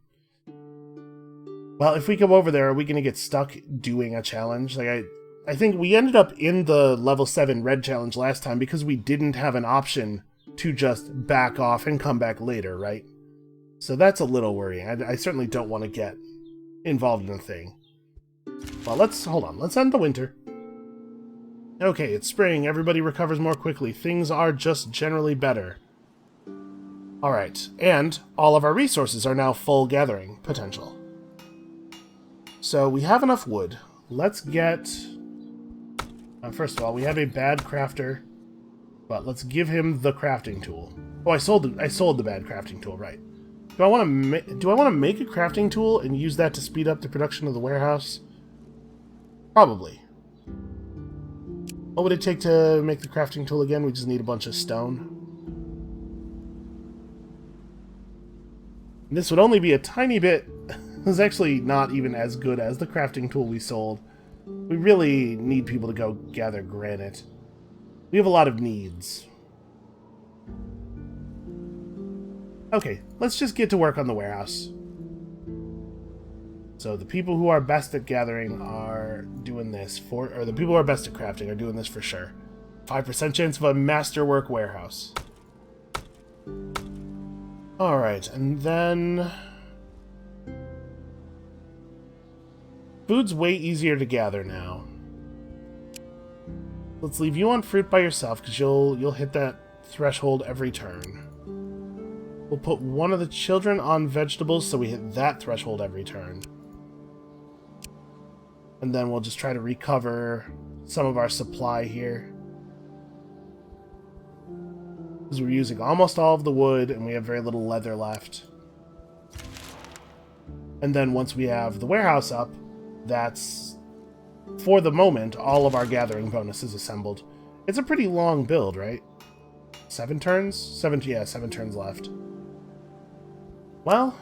Well, if we come over there, are we going to get stuck doing a challenge? Like, I think we ended up in the level 7 red challenge last time because we didn't have an option to just back off and come back later, right? So that's a little worrying. I certainly don't want to get involved in a thing. Well, hold on. Let's end the winter. Okay, it's spring. Everybody recovers more quickly. Things are just generally better. Alright, and all of our resources are now full gathering potential. So we have enough wood. Let's get... first of all, we have a bad crafter, but let's give him the crafting tool. Oh, I sold the bad crafting tool, right. Do I want to make a crafting tool and use that to speed up the production of the warehouse? Probably. What would it take to make the crafting tool again? We just need a bunch of stone. This would only be a tiny bit... It's actually not even as good as the crafting tool we sold. We really need people to go gather granite. We have a lot of needs. Okay, let's just get to work on the warehouse. So the people who are best at gathering are doing this or the people who are best at crafting are doing this for sure. 5% chance of a masterwork warehouse. Alright, and then... Food's way easier to gather now. Let's leave you on fruit by yourself, because you'll hit that threshold every turn. We'll put one of the children on vegetables, so we hit that threshold every turn. And then we'll just try to recover some of our supply here. Because we're using almost all of the wood, and we have very little leather left. And then once we have the warehouse up, that's, for the moment, all of our gathering bonuses assembled. It's a pretty long build, right? 7 turns? 7 turns left. Well,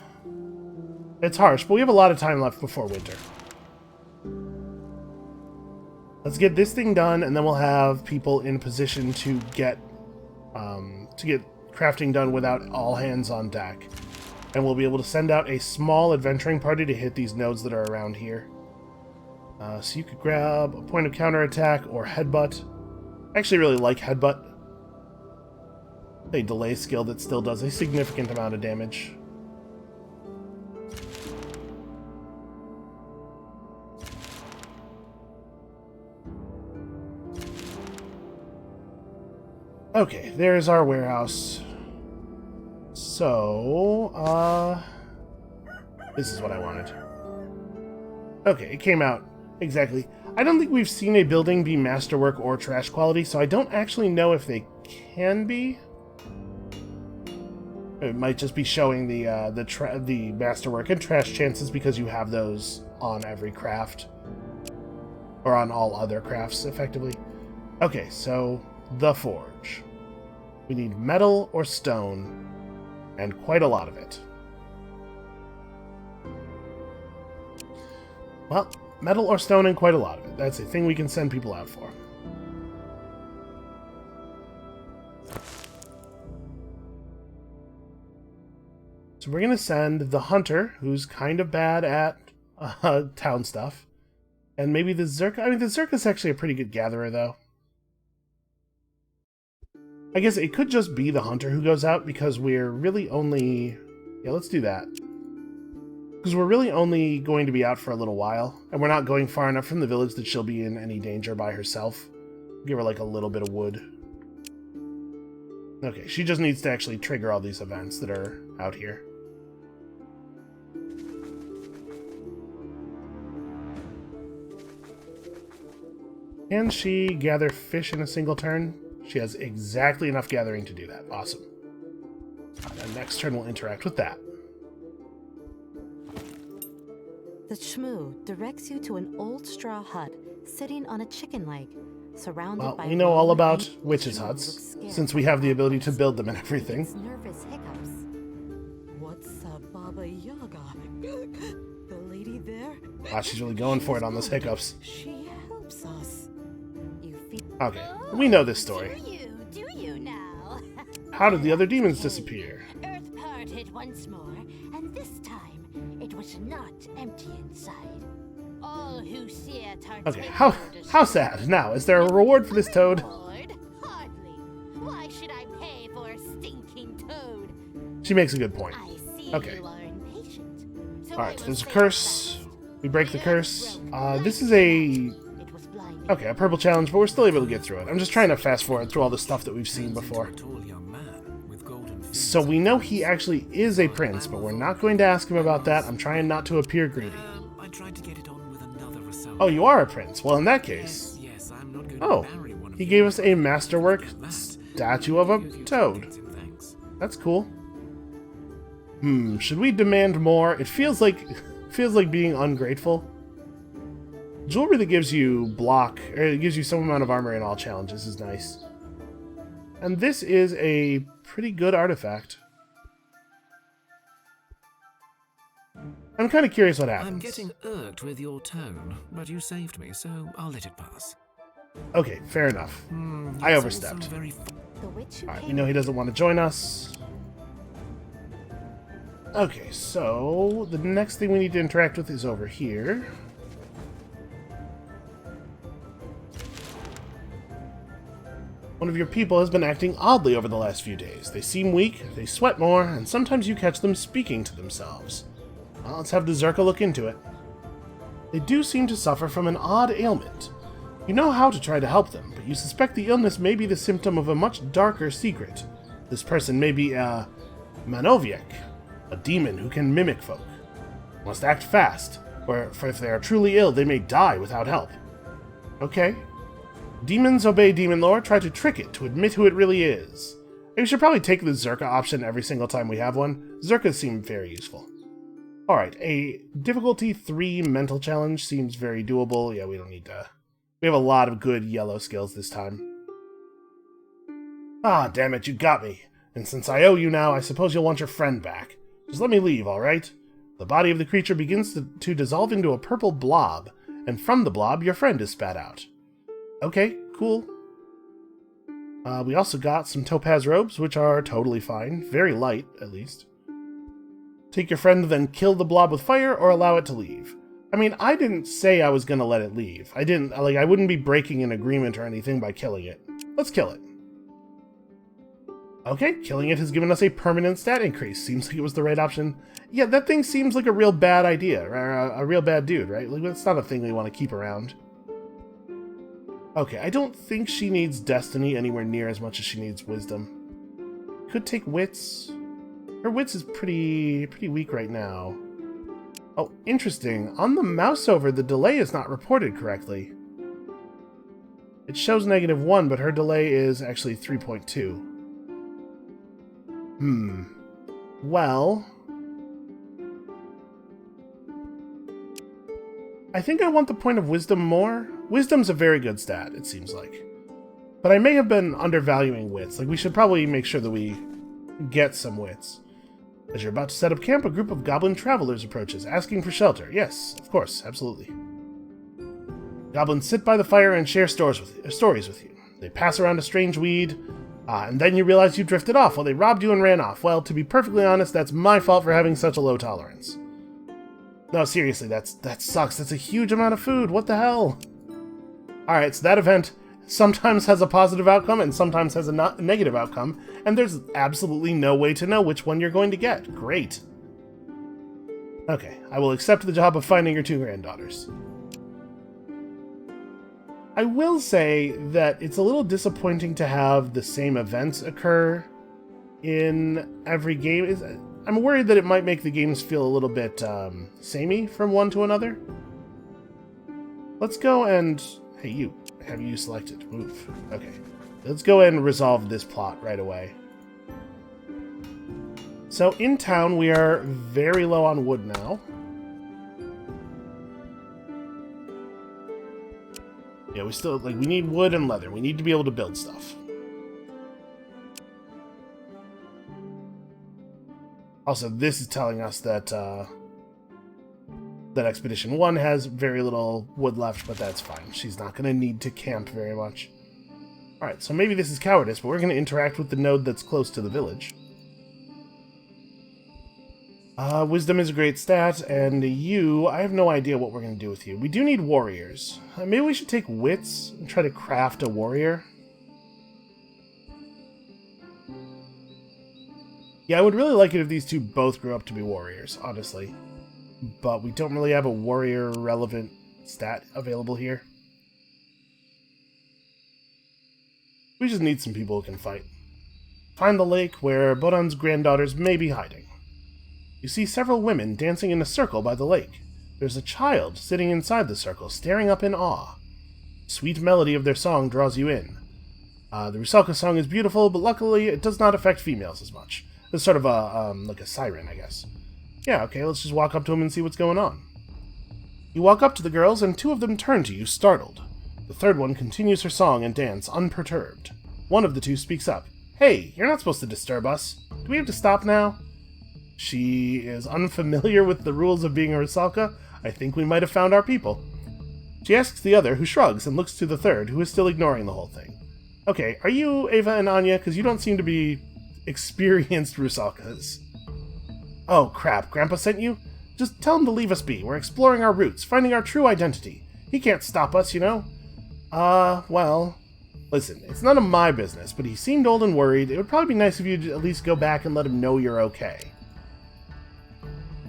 it's harsh, but we have a lot of time left before winter. Let's get this thing done, and then we'll have people in position to get crafting done without all hands on deck. And we'll be able to send out a small adventuring party to hit these nodes that are around here. So you could grab a point of counterattack or headbutt. I actually really like headbutt. A delay skill that still does a significant amount of damage. Okay, there's our warehouse. So, this is what I wanted. Okay, it came out exactly. I don't think we've seen a building be masterwork or trash quality, so I don't actually know if they can be. It might just be showing the masterwork and trash chances because you have those on every craft. Or on all other crafts, effectively. Okay, so the forge. We need metal or stone, and quite a lot of it. Well, metal or stone and quite a lot of it. That's a thing we can send people out for. So we're going to send the hunter, who's kind of bad at town stuff. And maybe the Zerka. I mean, the Zerka's actually a pretty good gatherer, though. I guess it could just be the hunter who goes out, because we're really only... Yeah, let's do that. Because we're really only going to be out for a little while, and we're not going far enough from the village that she'll be in any danger by herself. Give her, like, a little bit of wood. Okay, she just needs to actually trigger all these events that are out here. Can she gather fish in a single turn? She has exactly enough gathering to do that. Awesome. And next turn we'll interact with that. The Shmoo directs you to an old straw hut sitting on a chicken leg, surrounded Well, by we know all rolling about and witches' Shmoo huts, looks scared. since we have the ability to build them and everything. It's nervous hiccups. What's a Baba Yaga? The lady there? Wow, she's really going for it on those hiccups. She helps us. You feel Okay, we know this story. Do you now? How did the other demons disappear? Earth parted once more, and this time it was not empty inside. All who see it are Okay, taken how under sad. Now, is there a reward for this toad? Reward? Hardly. Why should I pay for a stinking toad? She makes a good point. I see Okay. you are impatient. So Alright, I will there's a say curse. fast. We break the The curse. earth broke This is lightning. a... It was blinding. Okay, a purple challenge, but we're still able to get through it. I'm just trying to fast forward through all the stuff that we've seen before. A tall young man with golden fins So we know on he his actually is a prince, but we're not going to ask him about that. I'm trying not to appear greedy. I tried to get it on with another Rassel. Oh, you are a prince. Well, in that case... Yes, I'm not going to Oh, marry one of he yours. gave us a masterwork That, statue of a give you toad. trinkets in thanks. That's cool. Should we demand more? It feels like being ungrateful. Jewelry that gives you block, or it gives you some amount of armor in all challenges is nice. And this is a pretty good artifact. I'm kind of curious what happens. I'm getting irked with your tone, but you saved me, so I'll let it pass. Okay, fair enough. I It's overstepped. also very the witch who Alright, we came know he doesn't want to join us. Okay, so the next thing we need to interact with is over here. One of your people has been acting oddly over the last few days. They seem weak, they sweat more, and sometimes you catch them speaking to themselves. Well, let's have the Zerka look into it. They do seem to suffer from an odd ailment. You know how to try to help them, but you suspect the illness may be the symptom of a much darker secret. This person may be a Manoviek, a demon who can mimic folk. You must act fast, for if they are truly ill, they may die without help. Okay. Demons obey demon lore, try to trick it to admit who it really is. We should probably take the Zerka option every single time we have one. Zerkas seem very useful. Alright, a difficulty 3 mental challenge seems very doable. Yeah, we don't need to... We have a lot of good yellow skills this time. Ah, damn it, you got me. And since I owe you now, I suppose you'll want your friend back. Just let me leave, alright? The body of the creature begins to dissolve into a purple blob, and from the blob, your friend is spat out. Okay, cool. We also got some Topaz Robes, which are totally fine. Very light, at least. Take your friend, then kill the blob with fire, or allow it to leave. I mean, I didn't say I was gonna let it leave. I wouldn't be breaking an agreement or anything by killing it. Let's kill it. Okay, killing it has given us a permanent stat increase. Seems like it was the right option. Yeah, that thing seems like a real bad idea, or a real bad dude, right? Like, it's not a thing we want to keep around. Okay, I don't think she needs destiny anywhere near as much as she needs wisdom. Could take wits. Her wits is pretty weak right now. Oh, interesting. On the mouse over, the delay is not reported correctly. It shows -1, but her delay is actually 3.2. Well... I think I want the point of wisdom more. Wisdom's a very good stat, it seems like. But I may have been undervaluing wits. Like, we should probably make sure that we get some wits. As you're about to set up camp, a group of goblin travelers approaches, asking for shelter. Yes, of course, absolutely. Goblins sit by the fire and share stories with you. They pass around a strange weed, and then you realize you drifted off while they robbed you and ran off. Well, to be perfectly honest, that's my fault for having such a low tolerance. No, seriously, that sucks. That's a huge amount of food. What the hell? Alright, so that event sometimes has a positive outcome and sometimes has a negative outcome, and there's absolutely no way to know which one you're going to get. Great. Okay, I will accept the job of finding your 2 granddaughters. I will say that it's a little disappointing to have the same events occur in every game. I'm worried that it might make the games feel a little bit samey from one to another. Let's go and... Hey, you. have you selected? Move. Okay. Let's go ahead and resolve this plot right away. So in town, we are very low on wood now. Yeah, we still, like, we need wood and leather. We need to be able to build stuff. Also, this is telling us that, that Expedition 1 has very little wood left, but that's fine. She's not going to need to camp very much. Alright, so maybe this is cowardice, but we're going to interact with the node that's close to the village. Wisdom is a great stat, and you, I have no idea what we're going to do with you. We do need warriors. Maybe we should take wits and try to craft a warrior. Yeah, I would really like it if these two both grew up to be warriors, honestly. But we don't really have a warrior-relevant stat available here. We just need some people who can fight. Find the lake where Bodan's granddaughters may be hiding. You see several women dancing in a circle by the lake. There's a child sitting inside the circle, staring up in awe. The sweet melody of their song draws you in. The Rusalka song is beautiful, but luckily it does not affect females as much. It's sort of a, like a siren, I guess. Yeah, okay, let's just walk up to them and see what's going on. You walk up to the girls, and two of them turn to you, startled. The third one continues her song and dance, unperturbed. One of the two speaks up. Hey, you're not supposed to disturb us. Do we have to stop now? She is unfamiliar with the rules of being a Rusalka. I think we might have found our people. She asks the other, who shrugs and looks to the third, who is still ignoring the whole thing. Okay, are you Ava and Anya? Because you don't seem to be experienced Rusalkas. Oh, crap. Grandpa sent you? Just tell him to leave us be. We're exploring our roots, finding our true identity. He can't stop us, you know? Well... Listen, it's none of my business, but he seemed old and worried. It would probably be nice if you'd at least go back and let him know you're okay.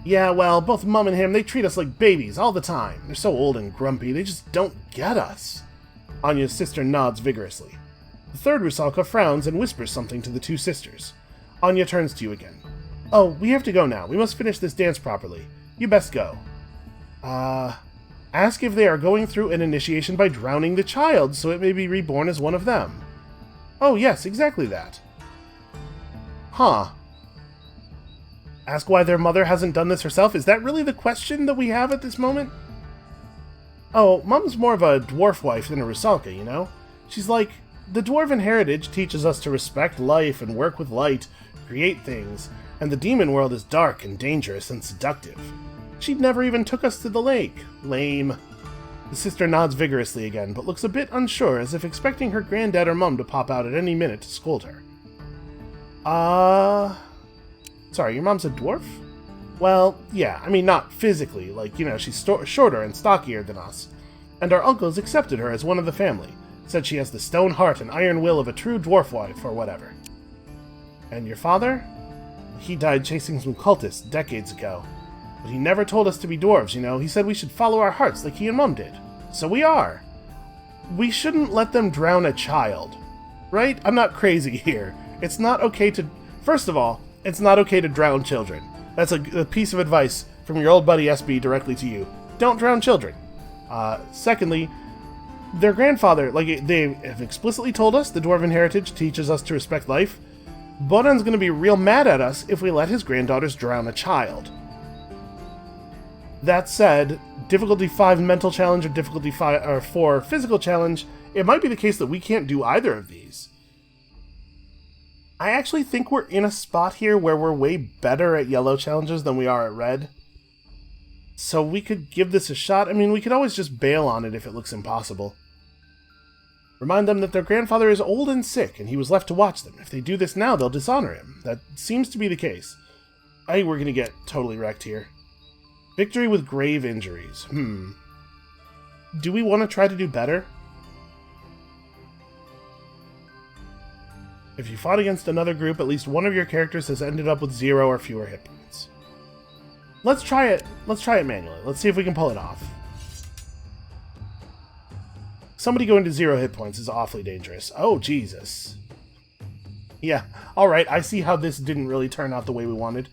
Yeah, well, both Mum and him, they treat us like babies all the time. They're so old and grumpy, they just don't get us. Anya's sister nods vigorously. The third Rusalka frowns and whispers something to the two sisters. Anya turns to you again. Oh, we have to go now. We must finish this dance properly. You best go. Ask if they are going through an initiation by drowning the child, so it may be reborn as one of them. Oh, yes, exactly that. Huh. Ask why their mother hasn't done this herself? Is that really the question that we have at this moment? Oh, Mom's more of a dwarf wife than a Rusalka, you know? She's like, the dwarven heritage teaches us to respect life and work with light, create things, and the demon world is dark and dangerous and seductive. She never even took us to the lake. Lame. The sister nods vigorously again, but looks a bit unsure, as if expecting her granddad or Mum to pop out at any minute to scold her. Sorry, your mom's a dwarf? Well, yeah, I mean, not physically, like, you know, she's shorter and stockier than us. And our uncles accepted her as one of the family, said she has the stone heart and iron will of a true dwarf wife, or whatever. And your father? He died chasing some cultists decades ago. But he never told us to be dwarves, you know. He said we should follow our hearts like he and Mum did. So we are. We shouldn't let them drown a child. Right? I'm not crazy here. It's not okay to... First of all, it's not okay to drown children. That's a piece of advice from your old buddy SB directly to you. Don't drown children. Secondly, their grandfather, like, they have explicitly told us the Dwarven heritage teaches us to respect life. Bodan's gonna be real mad at us if we let his granddaughters drown a child. That said, difficulty 5 mental challenge or difficulty 4 physical challenge, it might be the case that we can't do either of these. I actually think we're in a spot here where we're way better at yellow challenges than we are at red. So we could give this a shot. I mean, we could always just bail on it if it looks impossible. Remind them that their grandfather is old and sick, and he was left to watch them. If they do this now, they'll dishonor him. That seems to be the case. I think we're going to get totally wrecked here. Victory with grave injuries. Do we want to try to do better? If you fought against another group, at least one of your characters has ended up with 0 or fewer hit points. Let's try it. Let's try it manually. Let's see if we can pull it off. Somebody going to 0 hit points is awfully dangerous. Oh, Jesus. Yeah, alright, I see how this didn't really turn out the way we wanted.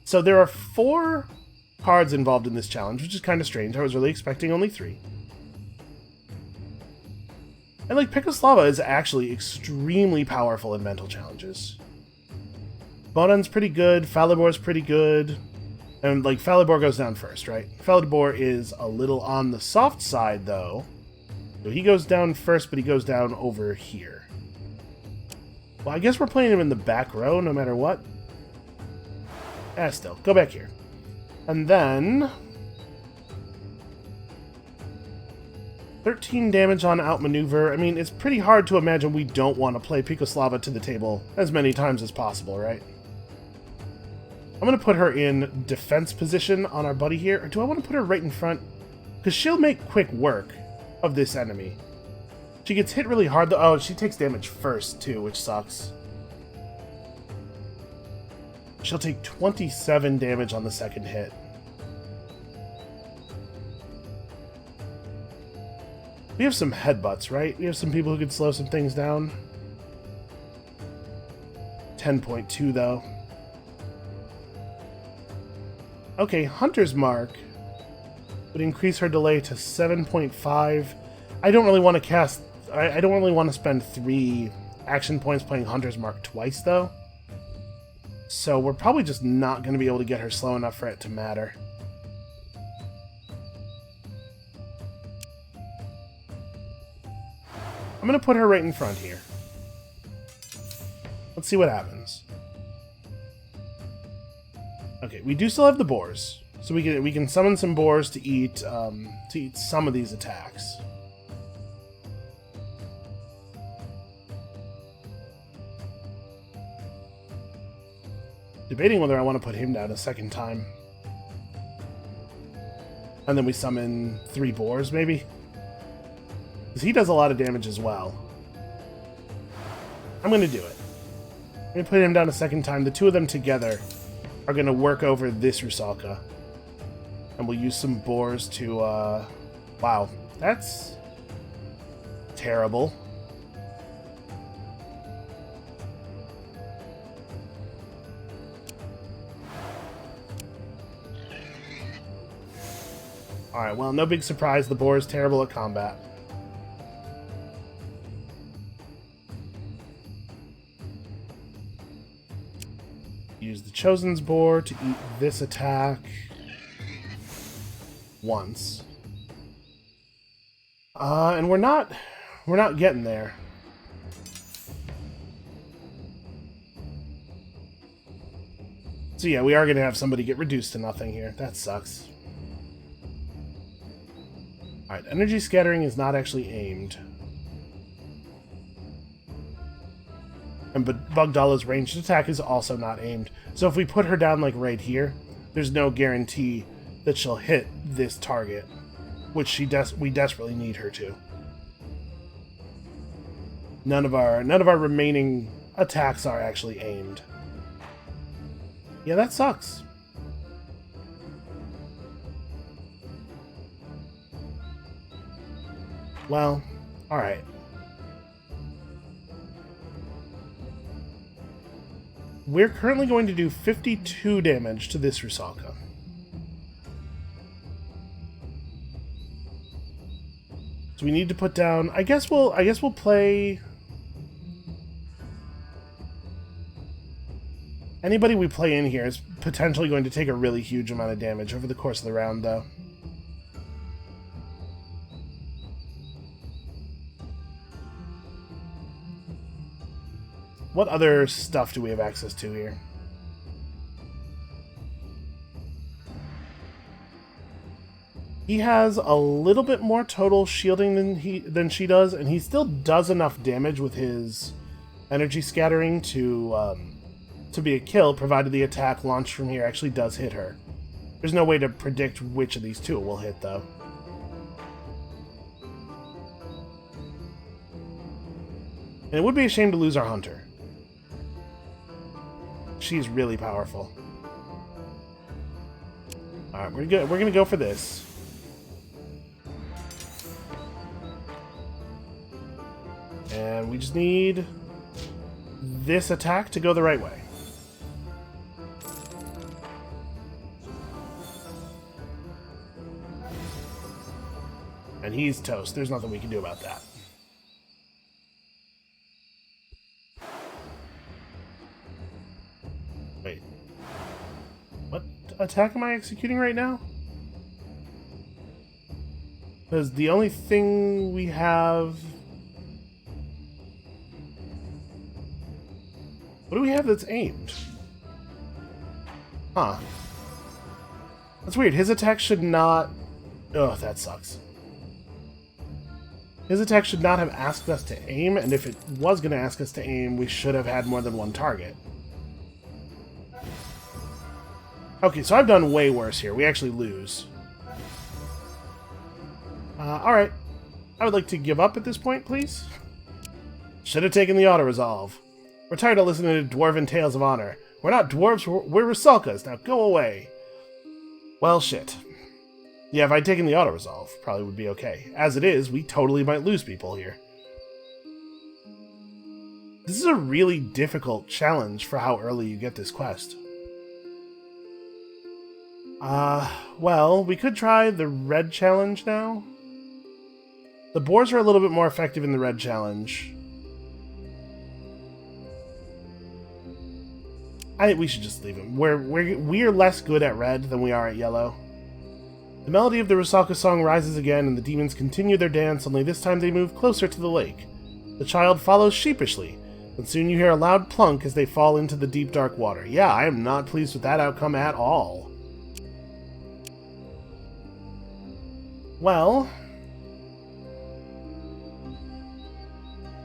So there are 4 cards involved in this challenge, which is kind of strange. I was really expecting only 3. And like Pikoslava is actually extremely powerful in mental challenges. Bonan's pretty good, Falibor's pretty good. And like Falibor goes down first, right? Falibor is a little on the soft side though. So he goes down first, but he goes down over here. Well, I guess we're playing him in the back row no matter what. Still, go back here. And then 13 damage on outmaneuver. I mean, it's pretty hard to imagine we don't want to play Pikoslava to the table as many times as possible, right? I'm going to put her in defense position on our buddy here. Or do I want to put her right in front? Because she'll make quick work of this enemy. She gets hit really hard, though. Oh, she takes damage first, too, which sucks. She'll take 27 damage on the second hit. We have some headbutts, right? We have some people who could slow some things down. 10.2, though. Okay, Hunter's Mark would increase her delay to 7.5. I don't really want to cast... I don't really want to spend 3 action points playing Hunter's Mark twice, though. So we're probably just not going to be able to get her slow enough for it to matter. I'm going to put her right in front here. Let's see what happens. Okay, we do still have the boars, so we can summon some boars to eat some of these attacks. Debating whether I want to put him down a second time, and then we summon 3 boars, maybe, because he does a lot of damage as well. I'm going to do it. I'm going to put him down a second time. The two of them together are going to work over this Rusalka. And we'll use some boars to, wow, that's terrible. Alright, well, no big surprise, the boar is terrible at combat. Use the Chosen's boar to eat this attack once. And we're not getting there. So yeah, we are going to have somebody get reduced to nothing here. That sucks. Alright, energy scattering is not actually aimed. And Bugdala's ranged attack is also not aimed. So if we put her down like right here, there's no guarantee that she'll hit this target, which we desperately need her to. None of our remaining attacks are actually aimed. Yeah, that sucks. Well, alright. We're currently going to do 52 damage to this Rusalka. So we need to put down... I guess we'll play... Anybody we play in here is potentially going to take a really huge amount of damage over the course of the round, though. What other stuff do we have access to here? He has a little bit more total shielding than she does, and he still does enough damage with his energy scattering to be a kill, provided the attack launched from here actually does hit her. There's no way to predict which of these two it will hit, though. And it would be a shame to lose our hunter. She's really powerful. Alright, we're gonna go for this. And we just need this attack to go the right way. And he's toast. There's nothing we can do about that. attack am I executing right now? Because the only thing we have... What do we have that's aimed? Huh. That's weird. His attack should not... Oh, that sucks. His attack should not have asked us to aim, and if it was going to ask us to aim, we should have had more than one target. Okay, so I've done way worse here. We actually lose. Alright. I would like to give up at this point, please. Should have taken the auto-resolve. We're tired of listening to dwarven tales of honor. We're not dwarves, we're Rusalkas. Now go away. Well, shit. Yeah, if I'd taken the auto-resolve, probably would be okay. As it is, we totally might lose people here. This is a really difficult challenge for how early you get this quest. Well, we could try the red challenge now. The boars are a little bit more effective in the red challenge. I think we should just leave them. We're less good at red than we are at yellow. The melody of the Rusalka song rises again, and the demons continue their dance, only this time they move closer to the lake. The child follows sheepishly, and soon you hear a loud plunk as they fall into the deep dark water. Yeah, I am not pleased with that outcome at all. Well...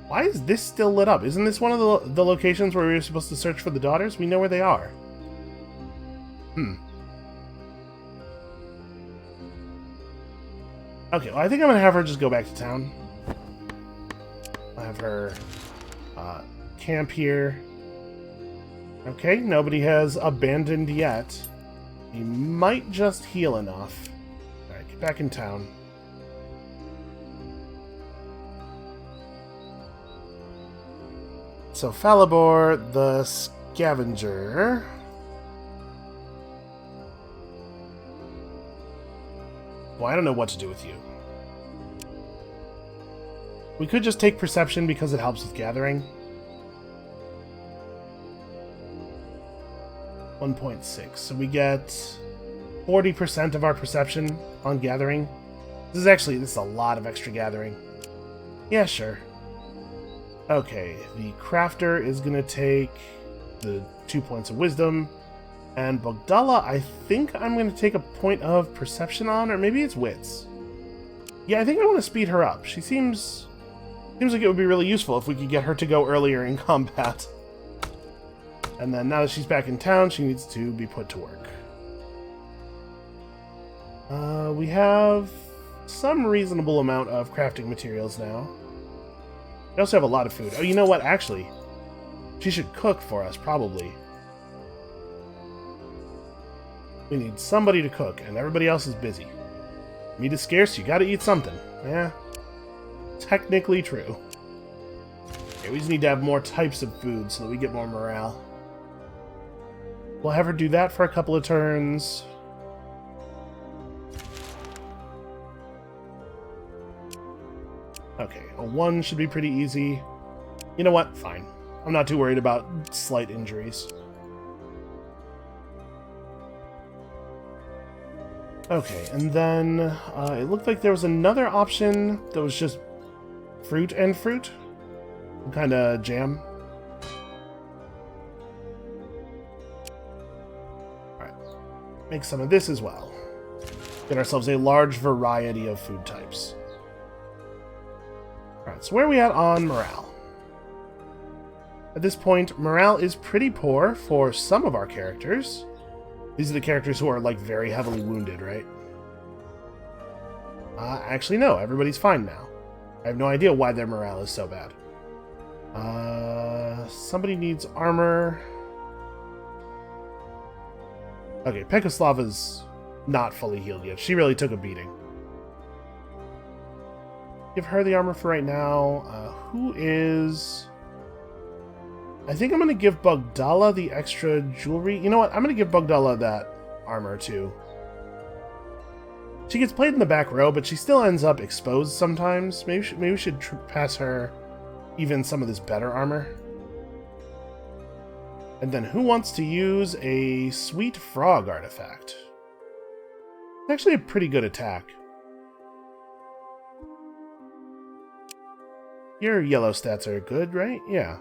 Why is this still lit up? Isn't this one of the locations where we were supposed to search for the daughters? We know where they are. Okay, well, I think I'm gonna have her just go back to town. I'll have her camp here. Okay, nobody has abandoned yet. He might just heal enough. Alright, get back in town. So, Falibor, the scavenger. Well, I don't know what to do with you. We could just take perception because it helps with gathering. 1.6. So we get 40% of our perception on gathering. This is a lot of extra gathering. Yeah, sure. Okay, the crafter is going to take the 2 points of wisdom. And Bogdala, I think I'm going to take a point of perception on, or maybe it's wits. Yeah, I think I want to speed her up. She seems like it would be really useful if we could get her to go earlier in combat. And then now that she's back in town, she needs to be put to work. We have some reasonable amount of crafting materials now. We also have a lot of food. Oh, you know what? Actually, she should cook for us, probably. We need somebody to cook, and everybody else is busy. Meat is scarce, you gotta eat something. Yeah, technically true. Okay, we just need to have more types of food so that we get more morale. We'll have her do that for a couple of turns. Okay, a 1 should be pretty easy. You know what? Fine. I'm not too worried about slight injuries. Okay, and then it looked like there was another option that was just fruit and fruit. Some kind of jam. Alright, make some of this as well. Get ourselves a large variety of food types. Alright, so where are we at on morale? At this point, morale is pretty poor for some of our characters. These are the characters who are, like, very heavily wounded, right? Actually, no. Everybody's fine now. I have no idea why their morale is so bad. Somebody needs armor. Okay, Pekoslava's not fully healed yet. She really took a beating. Give her the armor for right now. Who is... I think I'm going to give Bogdala the extra jewelry. You know what? I'm going to give Bogdala that armor, too. She gets played in the back row, but she still ends up exposed sometimes. Maybe we should pass her even some of this better armor. And then who wants to use a Sweet Frog artifact? It's actually a pretty good attack. Your yellow stats are good, right? Yeah.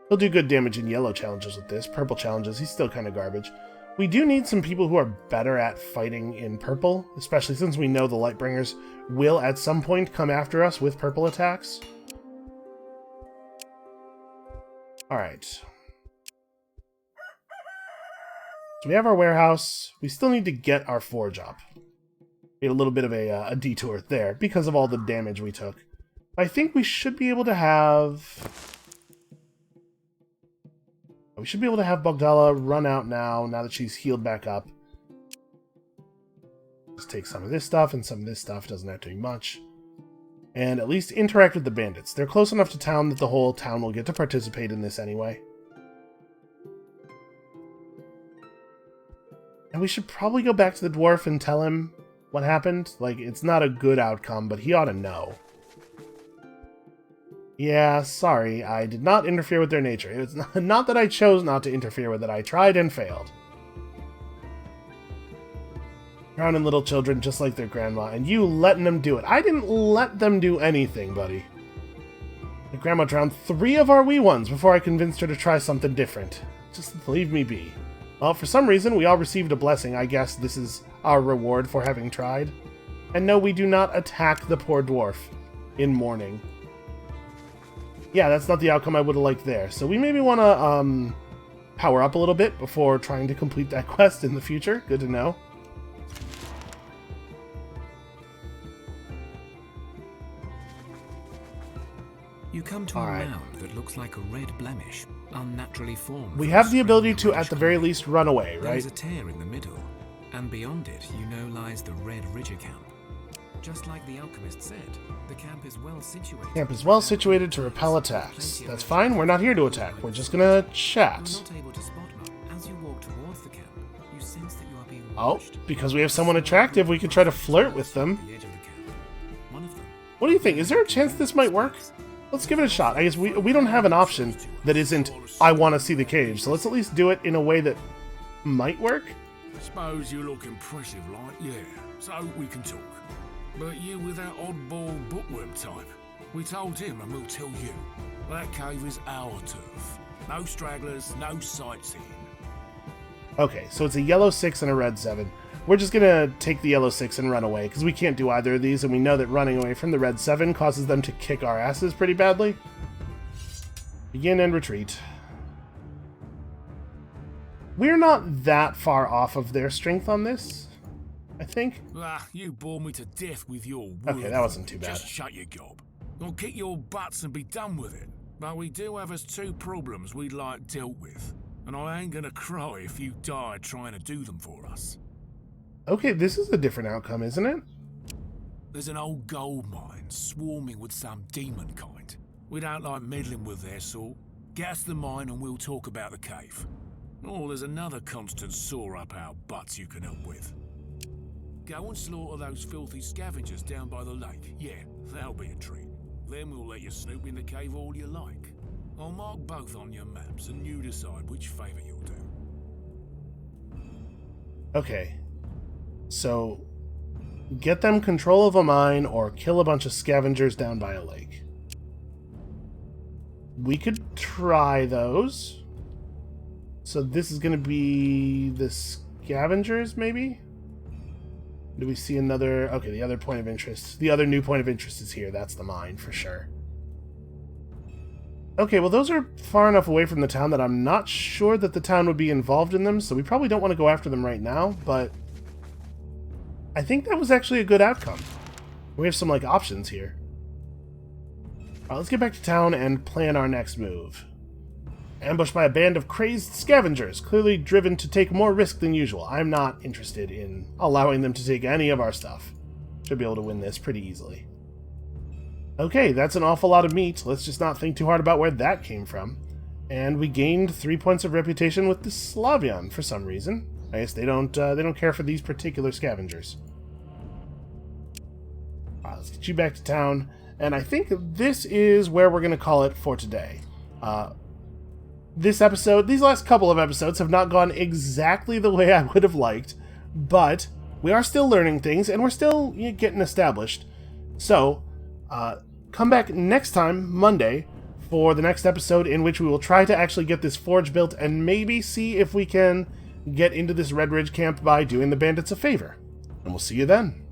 He'll do good damage in yellow challenges with this. Purple challenges, he's still kind of garbage. We do need some people who are better at fighting in purple, especially since we know the Lightbringers will at some point come after us with purple attacks. Alright. So we have our warehouse. We still need to get our forge up. We had a little bit of a detour there because of all the damage we took. I think we should be able to have... We should be able to have Bogdala run out now that she's healed back up. Just take some of this stuff and some of this stuff. Doesn't have to be much. And at least interact with the bandits. They're close enough to town that the whole town will get to participate in this anyway. And we should probably go back to the dwarf and tell him what happened. Like, it's not a good outcome, but he ought to know. Yeah, sorry, I did not interfere with their nature. It was not that I chose not to interfere with it, I tried and failed. Drowning little children just like their grandma, and you letting them do it. I didn't let them do anything, buddy. The grandma drowned 3 of our wee ones before I convinced her to try something different. Just leave me be. Well, for some reason, we all received a blessing. I guess this is our reward for having tried. And no, we do not attack the poor dwarf in mourning. Yeah, that's not the outcome I would have liked there. So we maybe want to power up a little bit before trying to complete that quest in the future. Good to know. You come to a mound that looks like a red blemish, unnaturally formed. We have the ability to, at the very least, run away, right? There's a tear in the middle, and beyond it, you know, lies the Red Ridger camp. Just like the alchemist said, the camp is well situated. Camp is well situated to repel attacks. That's fine, we're not here to attack. We're just gonna chat. You're not able to spot much. As you walk towards the camp, you sense that you are being watched. Because we have someone attractive, we could try to flirt with them. What do you think? Is there a chance this might work? Let's give it a shot. I guess we don't have an option that isn't, I want to see the cave. So let's at least do it in a way that might work. Suppose you look impressive, like, yeah. So we can talk. But you with that oddball bookworm type. We told him and we'll tell you. That cave is our turf. No stragglers, no sightseeing. Okay, so it's a yellow 6 and a red 7. We're just gonna take the yellow 6 and run away, because we can't do either of these, and we know that running away from the red 7 causes them to kick our asses pretty badly. Begin and retreat. We're not that far off of their strength on this, I think. Ah, you bore me to death with your word. Okay, that wasn't too bad. Just shut your gob. I'll kick your butts and be done with it. But we do have us 2 problems we'd like dealt with. And I ain't gonna cry if you die trying to do them for us. Okay, this is a different outcome, isn't it? There's an old gold mine swarming with some demon kind. We don't like meddling with their sort. Get us the mine and we'll talk about the cave. Oh, there's another constant sore up our butts you can help with. Go and slaughter those filthy scavengers down by the lake. Yeah, that'll be a treat. Then we'll let you snoop in the cave all you like. I'll mark both on your maps and you decide which favour you'll do. Okay. So, get them control of a mine or kill a bunch of scavengers down by a lake. We could try those. So this is going to be the scavengers, maybe? Do we see another... Okay, the other point of interest. The other new point of interest is here. That's the mine, for sure. Okay, well those are far enough away from the town that I'm not sure that the town would be involved in them, so we probably don't want to go after them right now, but... I think that was actually a good outcome. We have some, like, options here. Alright, let's get back to town and plan our next move. Ambushed by a band of crazed scavengers, clearly driven to take more risk than usual. I'm not interested in allowing them to take any of our stuff. Should be able to win this pretty easily. Okay, that's an awful lot of meat. Let's just not think too hard about where that came from. And we gained 3 points of reputation with the Slavion for some reason. I guess they don't care for these particular scavengers. Alright, let's get you back to town. And I think this is where we're going to call it for today. This episode, these last couple of episodes have not gone exactly the way I would have liked, but we are still learning things, and we're still getting established. So, come back next time, Monday, for the next episode in which we will try to actually get this forge built and maybe see if we can get into this Red Ridge camp by doing the bandits a favor. And we'll see you then.